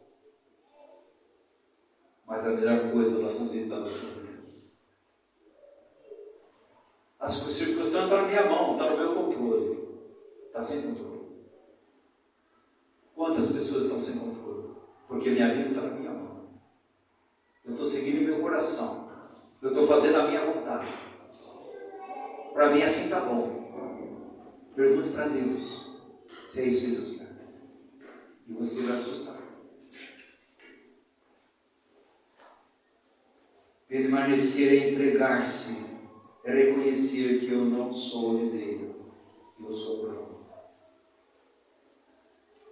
Speaker 1: Mas a melhor coisa da nossa vida está nas mãos de Deus. Está sem controle. Quantas pessoas estão sem controle? Porque a minha vida está na minha mão. Eu estou seguindo o meu coração. Eu estou fazendo a minha vontade. Para mim assim está bom. Pergunte para Deus se é isso que Deus quer. E você vai assustar. Permanecer é entregar-se, é reconhecer que eu não sou a videira, eu sou o ramo.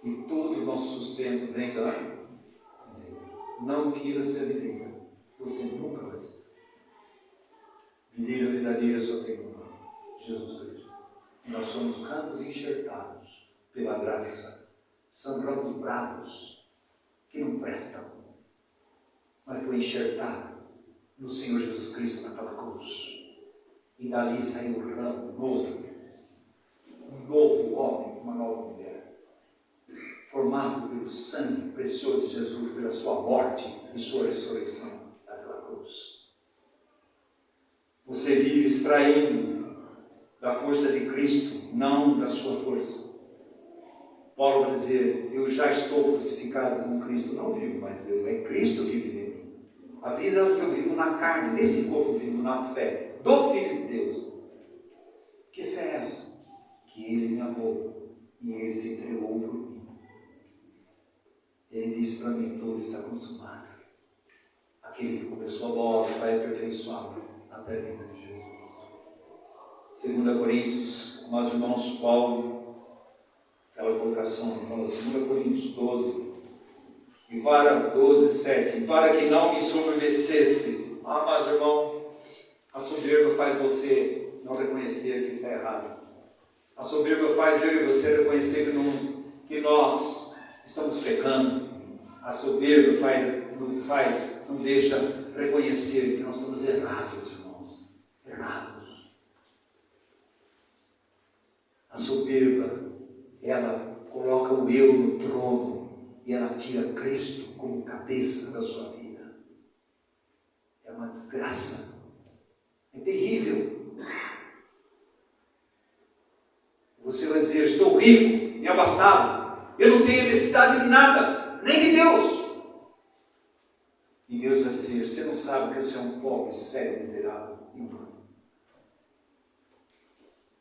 Speaker 1: E todo o nosso sustento vem da videira. Não queira ser videira, você nunca vai ser. Videira verdadeira só tem um ramo, Jesus Cristo. E nós somos ramos enxertados pela graça. São ramos bravos, que não prestam, mas foi enxertado no Senhor Jesus Cristo naquela cruz. E dali saiu um ramo novo, um novo homem, uma nova mulher, formado pelo sangue precioso de Jesus, pela sua morte e sua ressurreição naquela cruz. Você vive extraindo da força de Cristo, não da sua força. Paulo vai dizer, eu já estou crucificado com Cristo, não vivo mais eu, é Cristo que vive em mim. A vida que eu vivo na carne, nesse corpo eu vivo na fé do Filho de Deus. Que fé é essa? Que Ele me amou e Ele se entregou por mim. Ele disse para mim, tudo está consumado. Aquele que começou a obra vai aperfeiçoá-lo até a vinda de Jesus. 2 Coríntios, nós irmãos Paulo, aquela colocação, fala 2 Coríntios 12, e para 12, 7, e para que não me soberbecesse. Mas irmão, a soberba faz você não reconhecer que está errado. A soberba faz eu e você reconhecer que nós estamos pecando. A soberba não deixa reconhecer que nós estamos errados, irmãos. Errados. A soberba, ela coloca o eu no trono e ela tira Cristo como cabeça da sua vida. É uma desgraça. É terrível. Você vai dizer, estou rico e abastado. Eu não tenho necessidade de nada, nem de Deus. E Deus vai dizer, você não sabe que você é um pobre, cego, miserável, ímpio.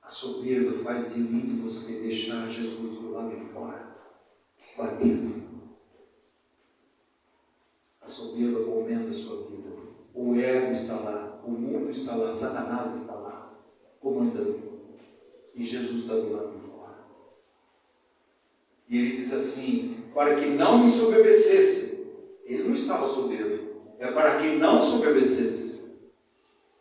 Speaker 1: A soberba faz de mim você deixar Jesus do lado de fora, batendo. A soberba comendo a sua vida. O ego está lá, o mundo está lá, Satanás está lá, comandando. E Jesus está do lado de fora. E ele diz assim, para que não me soberbecesse. Ele não estava soberbo, é para que não soberbecesse.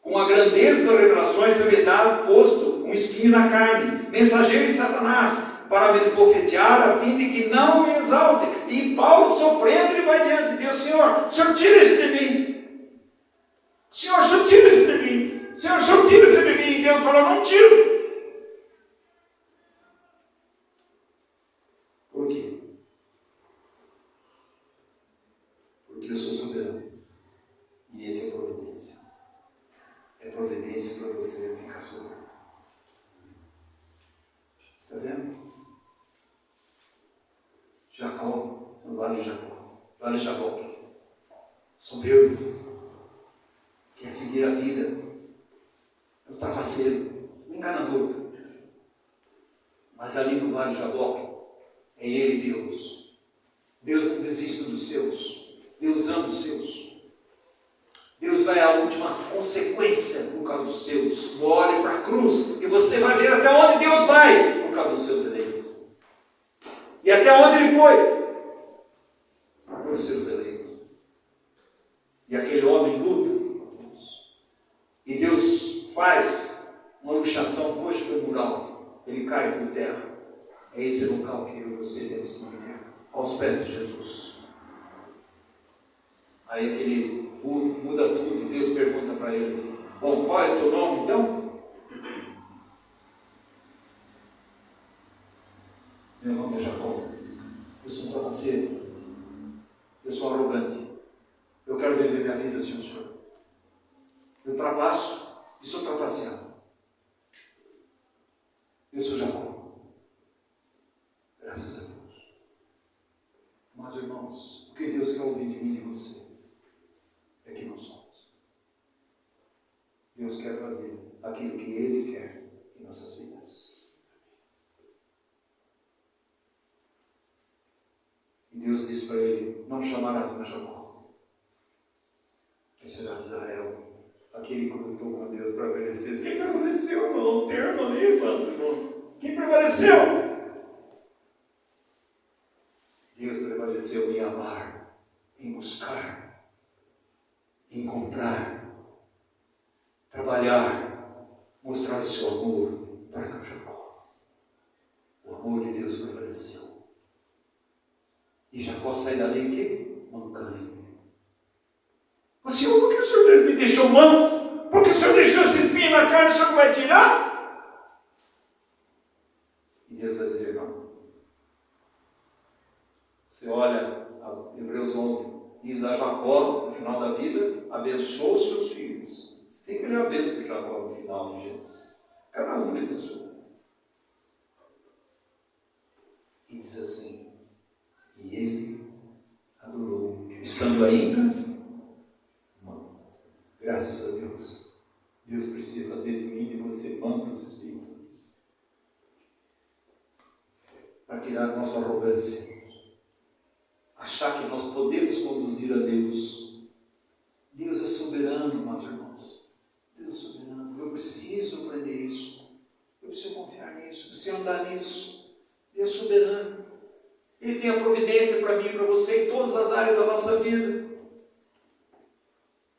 Speaker 1: Com a grandeza das revelações foi-me dado, posto um espinho na carne, mensageiro de Satanás, para me esbofetear, a fim de que não me exalte. E Paulo, sofrendo, ele vai diante de Deus, Senhor, tira isso de mim. Senhor, tira isso de mim. Senhor, tira isso de mim. E Deus falou, não tiro. Por quê? Porque eu sou soberano. E esse é providência. É providência para você ficar soberano. Está vendo? Jacó, no Vale de Jacó, Vale de Jaboque, soberbo, quer seguir a vida, é o trapaceiro, o enganador. Mas ali no Vale de Jaboque, é Ele Deus. Deus não desiste dos seus, Deus ama os seus. Deus vai à última consequência por causa dos seus. Olhe para a cruz e você vai ver até onde Deus vai por causa dos seus eleitos. E até onde Ele foi? Por seus eleitos. E aquele homem luta com Deus. E Deus faz uma luxação coxo-femoral. Ele cai por terra. É esse local que eu e você temos que viver. Aos pés de Jesus. Aí aquele muda tudo. E Deus pergunta para ele, bom, qual é o teu nome então? Meu nome é Jacó. Eu sou um trapaceiro. Eu sou arrogante. Eu quero viver minha vida assim, Senhor. Eu trapaço e sou trapaceado. Eu sou Jacó. Deus quer fazer aquilo que Ele quer em nossas vidas. E Deus diz para ele: não chamarás mais Jacó, mas serás Israel. Aquele que lutou com Deus para obedecer. Quem prevaleceu, irmão? Um termo ali, irmãos. Quem prevaleceu? Deus prevaleceu em amar, em buscar, em encontrar, trabalhar, mostrar o seu amor para com Jacó. O amor de Deus prevaleceu. E Jacó sai dali que mancando. O Senhor, por que o Senhor me deixou manco? Por que o Senhor deixou esse espinho na carne? O Senhor não vai tirar? E Deus vai dizer: não. Você olha Hebreus 11, diz a Jacó, no final da vida, abençoa os seus filhos. Você tem que ler a bênção de Jacó no final de Gênesis. Cada um ele abençoa. E diz assim: e ele adorou, estando ainda manco. Graças a Deus. Deus precisa fazer de mim e de você mancos espirituais, para tirar a nossa arrogância, achar que nós podemos conduzir a Deus. Deus é soberano, meus irmãos. Deus é soberano. Eu preciso aprender isso. Eu preciso confiar nisso. Eu preciso andar nisso. Deus é soberano. Ele tem a providência para mim e para você em todas as áreas da nossa vida.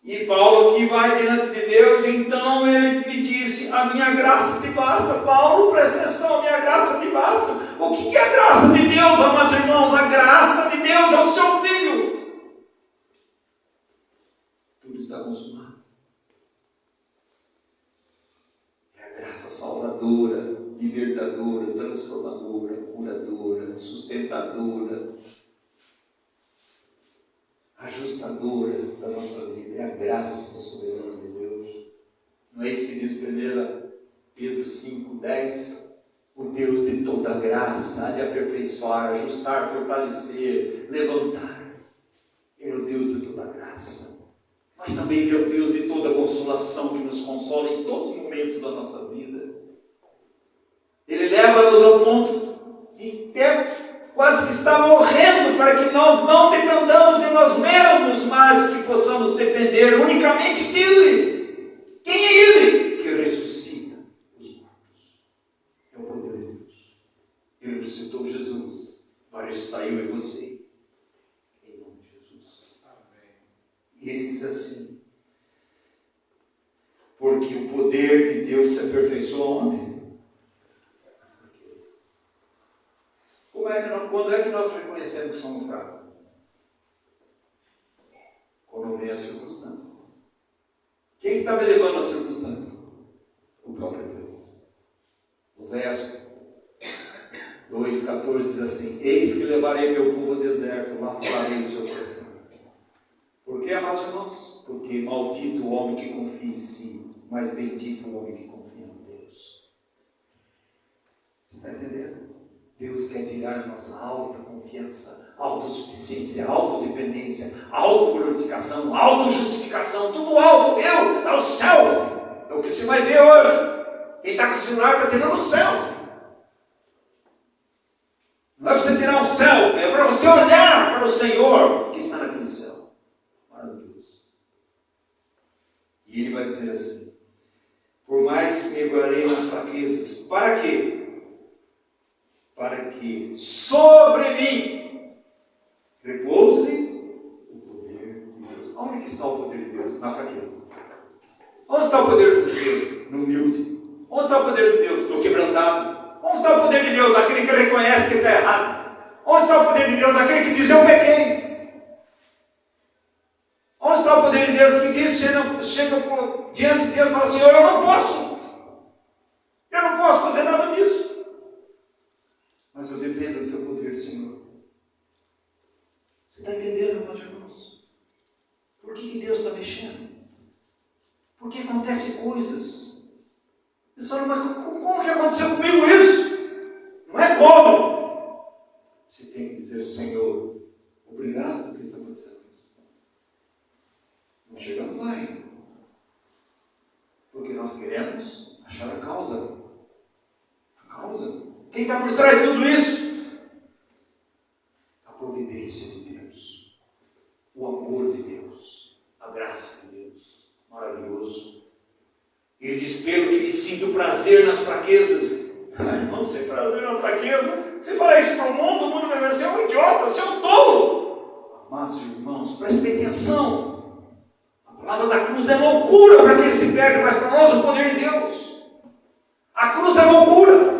Speaker 1: E Paulo aqui vai diante de Deus, e então ele me disse: a minha graça te basta. Paulo, presta atenção, a minha graça te basta. O que é a graça de Deus, amados irmãos? A graça de Deus é o seu Filho. Tudo está consumado. É a graça salvadora, libertadora, transformadora, curadora, sustentadora, ajustadora da nossa vida. É a graça soberana de Deus. Não é isso que diz 1 Pedro 5,10? O Deus de toda graça há de aperfeiçoar, ajustar, fortalecer, levantar. Ele é o Deus de toda graça. Mas também Ele é o Deus de toda consolação, que nos consola em todos os momentos da nossa vida. Ele leva-nos ao ponto de quase que estar morrendo, para que nós não dependamos de nós mesmos, mas que possamos depender unicamente dEle. Quem é Ele? Que ressuscita os mortos. É o poder de Deus. Ele ressuscitou Jesus para ressuscitar eu e você. Em nome de Jesus. Amém. E ele diz assim: porque o poder de Deus se aperfeiçoa onde? Quando é que nós reconhecemos que somos fracos? Quando vem a circunstância. Quem está me levando à circunstância? O próprio Deus. Oséias 2,14 diz assim: eis que levarei meu povo ao deserto, lá falarei o seu coração. Por que, amados irmãos? Porque maldito o homem que confia em si, mas bendito o homem que confia em Deus. Você está entendendo? Deus quer tirar nossa alta confiança, autossuficiência, autodependência, autoglorificação, autojustificação, tudo alto, eu, é o selfie, é o que você vai ver hoje. Quem está com o celular está tirando o selfie. Não é para você tirar um selfie, é para você olhar para o Senhor que está naquele céu. Maravilhoso. E ele vai dizer assim: por mais que mergulharei nas fraquezas, para quê? Para que sobre mim repouse o poder de Deus. Onde está o poder de Deus? Na fraqueza. Onde está o poder de Deus? No humilde. Onde está o poder de Deus? No quebrantado. Onde está o poder de Deus? Naquele que reconhece que está errado. Onde está o poder de Deus? Naquele que diz: eu pequei. Onde está o poder de Deus que diz, chega diante de Deus e fala: Senhor, eu não posso. Eu não posso fazer nada disso. Mas eu dependo do teu poder, Senhor. Você está entendendo, meus irmãos? Por que Deus está mexendo? Por que acontecem coisas? Eles falam: mas como que aconteceu comigo isso? Não é como. Você tem que dizer: Senhor, obrigado por que está acontecendo isso. Não chegamos lá ainda. Porque nós queremos achar a causa. A causa. Quem está por trás de tudo isso? A providência de Deus. O amor de Deus. A graça de Deus. Maravilhoso. Ele diz, pelo que me sinto prazer nas fraquezas. Irmão, sem prazer na fraqueza. Você fala isso para o mundo vai dizer, você é um idiota, você é um tolo. Amados irmãos, prestem atenção. A palavra da cruz é loucura para quem se perde, mas para nós o poder de Deus. A cruz é loucura.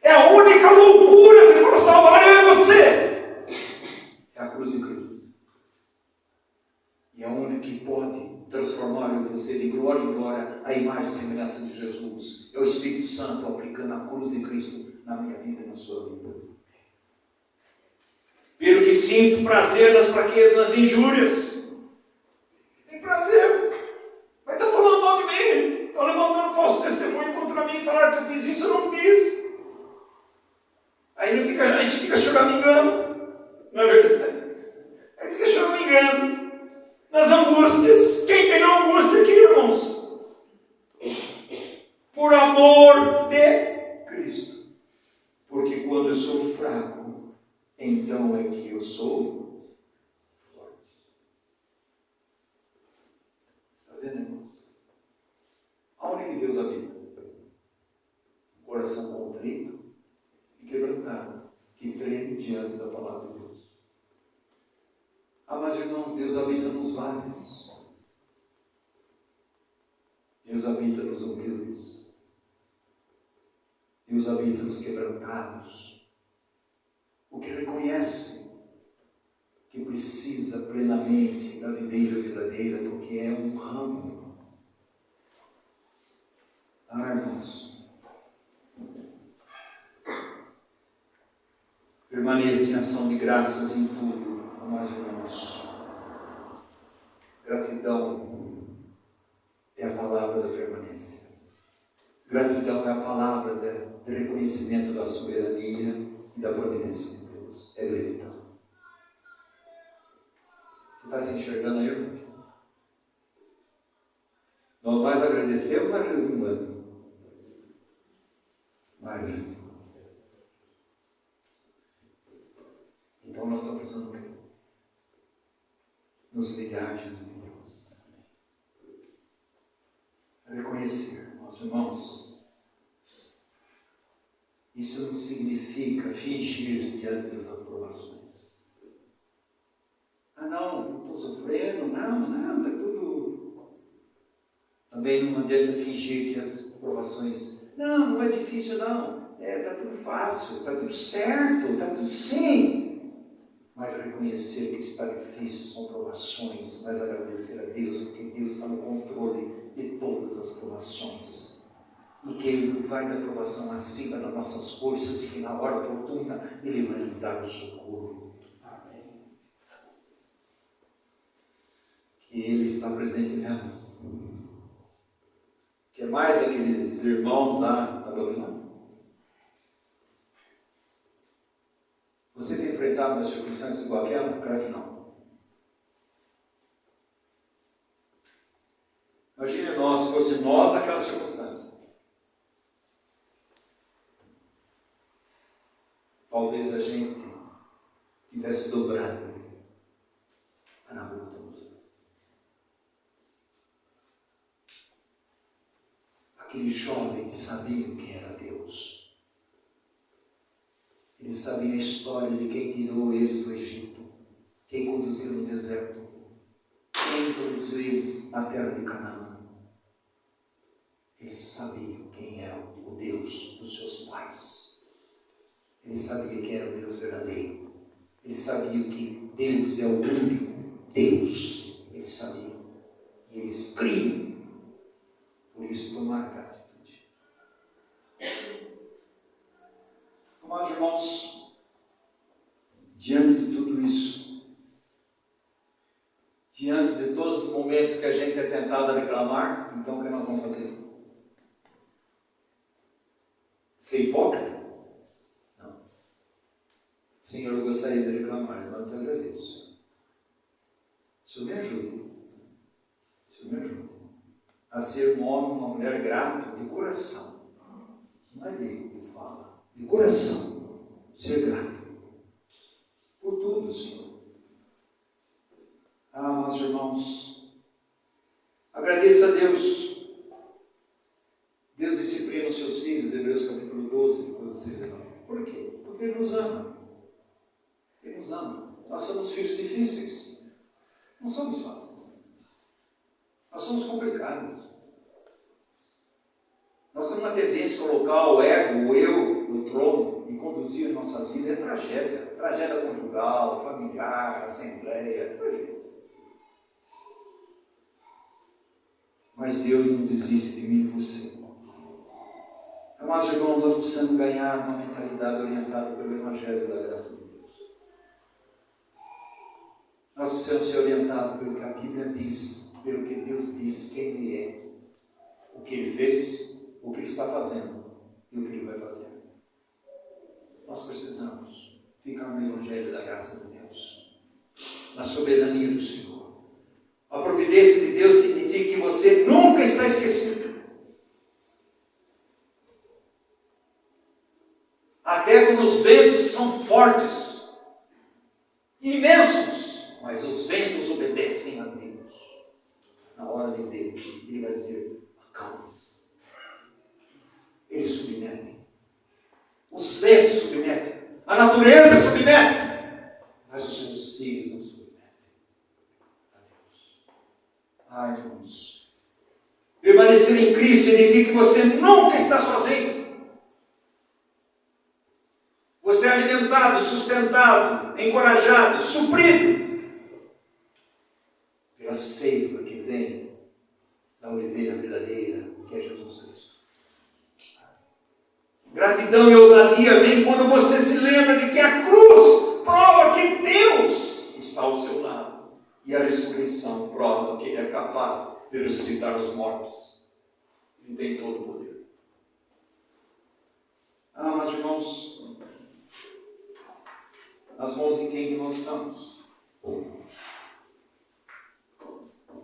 Speaker 1: É a única loucura que pode salvar eu e você. É a cruz de Cristo. E é a única que pode transformar eu e você de glória em glória a imagem e semelhança de Jesus. É o Espírito Santo aplicando a cruz de Cristo na minha vida e na sua vida. Pelo que sinto prazer nas fraquezas, nas injúrias. Tem prazer. Mas está falando mal de mim. Está levantando falso testemunho contra mim. Falar que eu fiz isso, eu não fiz. Aí a gente fica choramingando. Não é verdade? Aí fica choramingando. Nas angústias. Quem tem na angústia aqui, irmãos? Por amor de Cristo. Porque quando eu sou fraco, então é que eu sou forte. Está vendo, irmãos? Aonde que Deus habita? Um coração contrito e quebrantado, que treme diante da palavra de Deus. Mas irmãos, Deus habita nos vales. Deus habita nos humildes. Deus habita nos quebrantados. O que reconhece que precisa plenamente da videira verdadeira, porque é um ramo. Irmãos, permaneça em ação de graças em tudo, amados irmãos. Gratidão é a palavra da permanência. Gratidão é a palavra do reconhecimento da soberania e da providência de Deus. É gratidão. Você está se enxergando aí, irmãos? Nós mais agradecemos, mais gratidão. Mais gratidão. Então nós estamos precisando o quê? Nos ligar diante de Deus. Reconhecer, meus irmãos. Isso não significa fingir diante das aprovações. Não estou sofrendo, não, está tudo. Também não adianta fingir que as aprovações, não é difícil não, está tudo fácil, está tudo certo, está tudo sim. Mas reconhecer que está difícil são provações, mas agradecer a Deus, porque Deus está no controle de todas as provações. E que Ele não vai dar provação acima das nossas forças, que na hora oportuna Ele vai nos dar o socorro. Amém. Que Ele está presente nelas. Que é mais aqueles irmãos lá na Babilônia. Você tem enfrentado uma circunstância igual àquela? Claro que não. Imagine nós, se fosse nós naquela circunstância. Talvez a gente tivesse dobrado a Nabucodonosor. Aquele jovem sabia o que era Deus. Ele sabia a história de quem tirou eles do Egito, quem conduziu no deserto, quem introduziu eles na terra de Canaã. Ele sabia quem era o Deus dos seus pais. Ele sabia que era o Deus verdadeiro. Ele sabia que Deus é o único Deus. Ele sabia. E eles criam. Por isso tomaram aquela atitude. Amados irmãos, diante de tudo isso, diante de todos os momentos que a gente é tentado a reclamar, então o que nós vamos fazer? Ser hipócrita? Senhor, eu gostaria de reclamar, mas eu te agradeço. Senhor, me ajude. Senhor, me ajude. a ser um homem, uma mulher grato de coração. Não é de fala, de coração. Ser grato por tudo, Senhor. Meus irmãos, agradeça a Deus. Deus disciplina os seus filhos, Hebreus capítulo 12, por quê? Porque Ele nos ama. Ele nos ama. Nós somos filhos difíceis. Não somos fáceis. Nós somos complicados. Nós temos uma tendência a colocar o ego, o eu, no trono e conduzir nossas vidas. É tragédia. Tragédia conjugal, familiar, assembleia, tragédia. Mas Deus não desiste de mim e de você. Amados irmãos, nós precisamos ganhar uma mentalidade orientada pelo Evangelho da graça de Deus. Nós precisamos ser orientados pelo que a Bíblia diz, pelo que Deus diz, quem Ele é, o que Ele fez, o que Ele está fazendo e o que Ele vai fazer. Nós precisamos ficar no Evangelho da graça de Deus, na soberania do Senhor. A providência de Deus significa que você nunca está esquecido. Até quando os ventos são fortes, imensos, mas os ventos obedecem a Deus. Na hora de Deus, Ele vai dizer: acalme-se. Eles submetem. Os ventos submetem. A natureza submete. Mas os seus filhos não submetem a Deus. Ai, irmãos. Permanecer em Cristo significa que você nunca está sozinho. Você é alimentado, sustentado, encorajado, suprido pela seiva que vem da oliveira verdadeira, que é Jesus Cristo. Gratidão e ousadia vem quando você se lembra de que a cruz prova que Deus está ao seu lado e a ressurreição prova que Ele é capaz de ressuscitar os mortos. Ele tem todo o poder. Mas irmãos, nas mãos de quem nós estamos?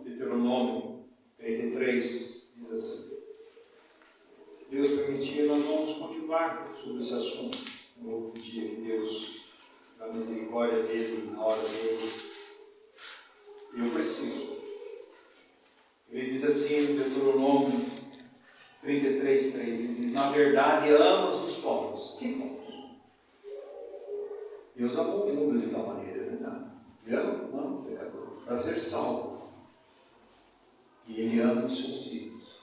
Speaker 1: Deuteronômio 33 diz assim: se Deus permitir, nós vamos continuar sobre esse assunto no outro dia, que Deus, na misericórdia dEle, na hora dEle, eu preciso. Ele diz assim no Deuteronômio 33, 3, ele diz: na verdade amas os povos. Que povos? Deus amou o mundo de tal maneira, é verdade. Ele ama o pecador para ser salvo. E Ele ama os seus filhos.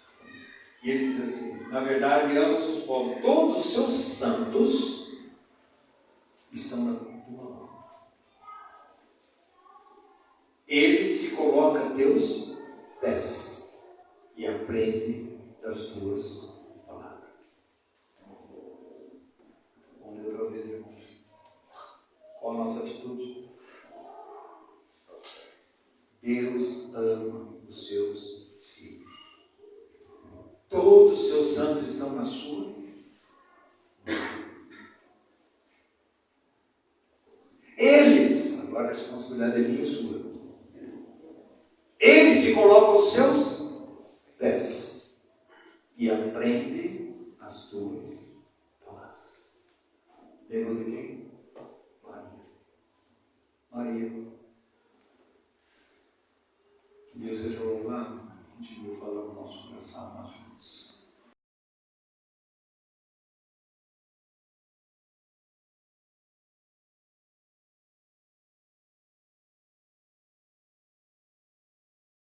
Speaker 1: E Ele diz assim: na verdade, Ele ama os seus povos. Todos os seus santos estão na tua mão. Ele se coloca a teus pés e aprende das tuas palavras. Vamos ler outra vez, irmãos. Qual a nossa atitude? Deus ama os seus filhos. Todos os seus santos estão na sua mão. Eles, agora a responsabilidade é minha e sua. Eles se colocam aos seus pés e aprendem as tuas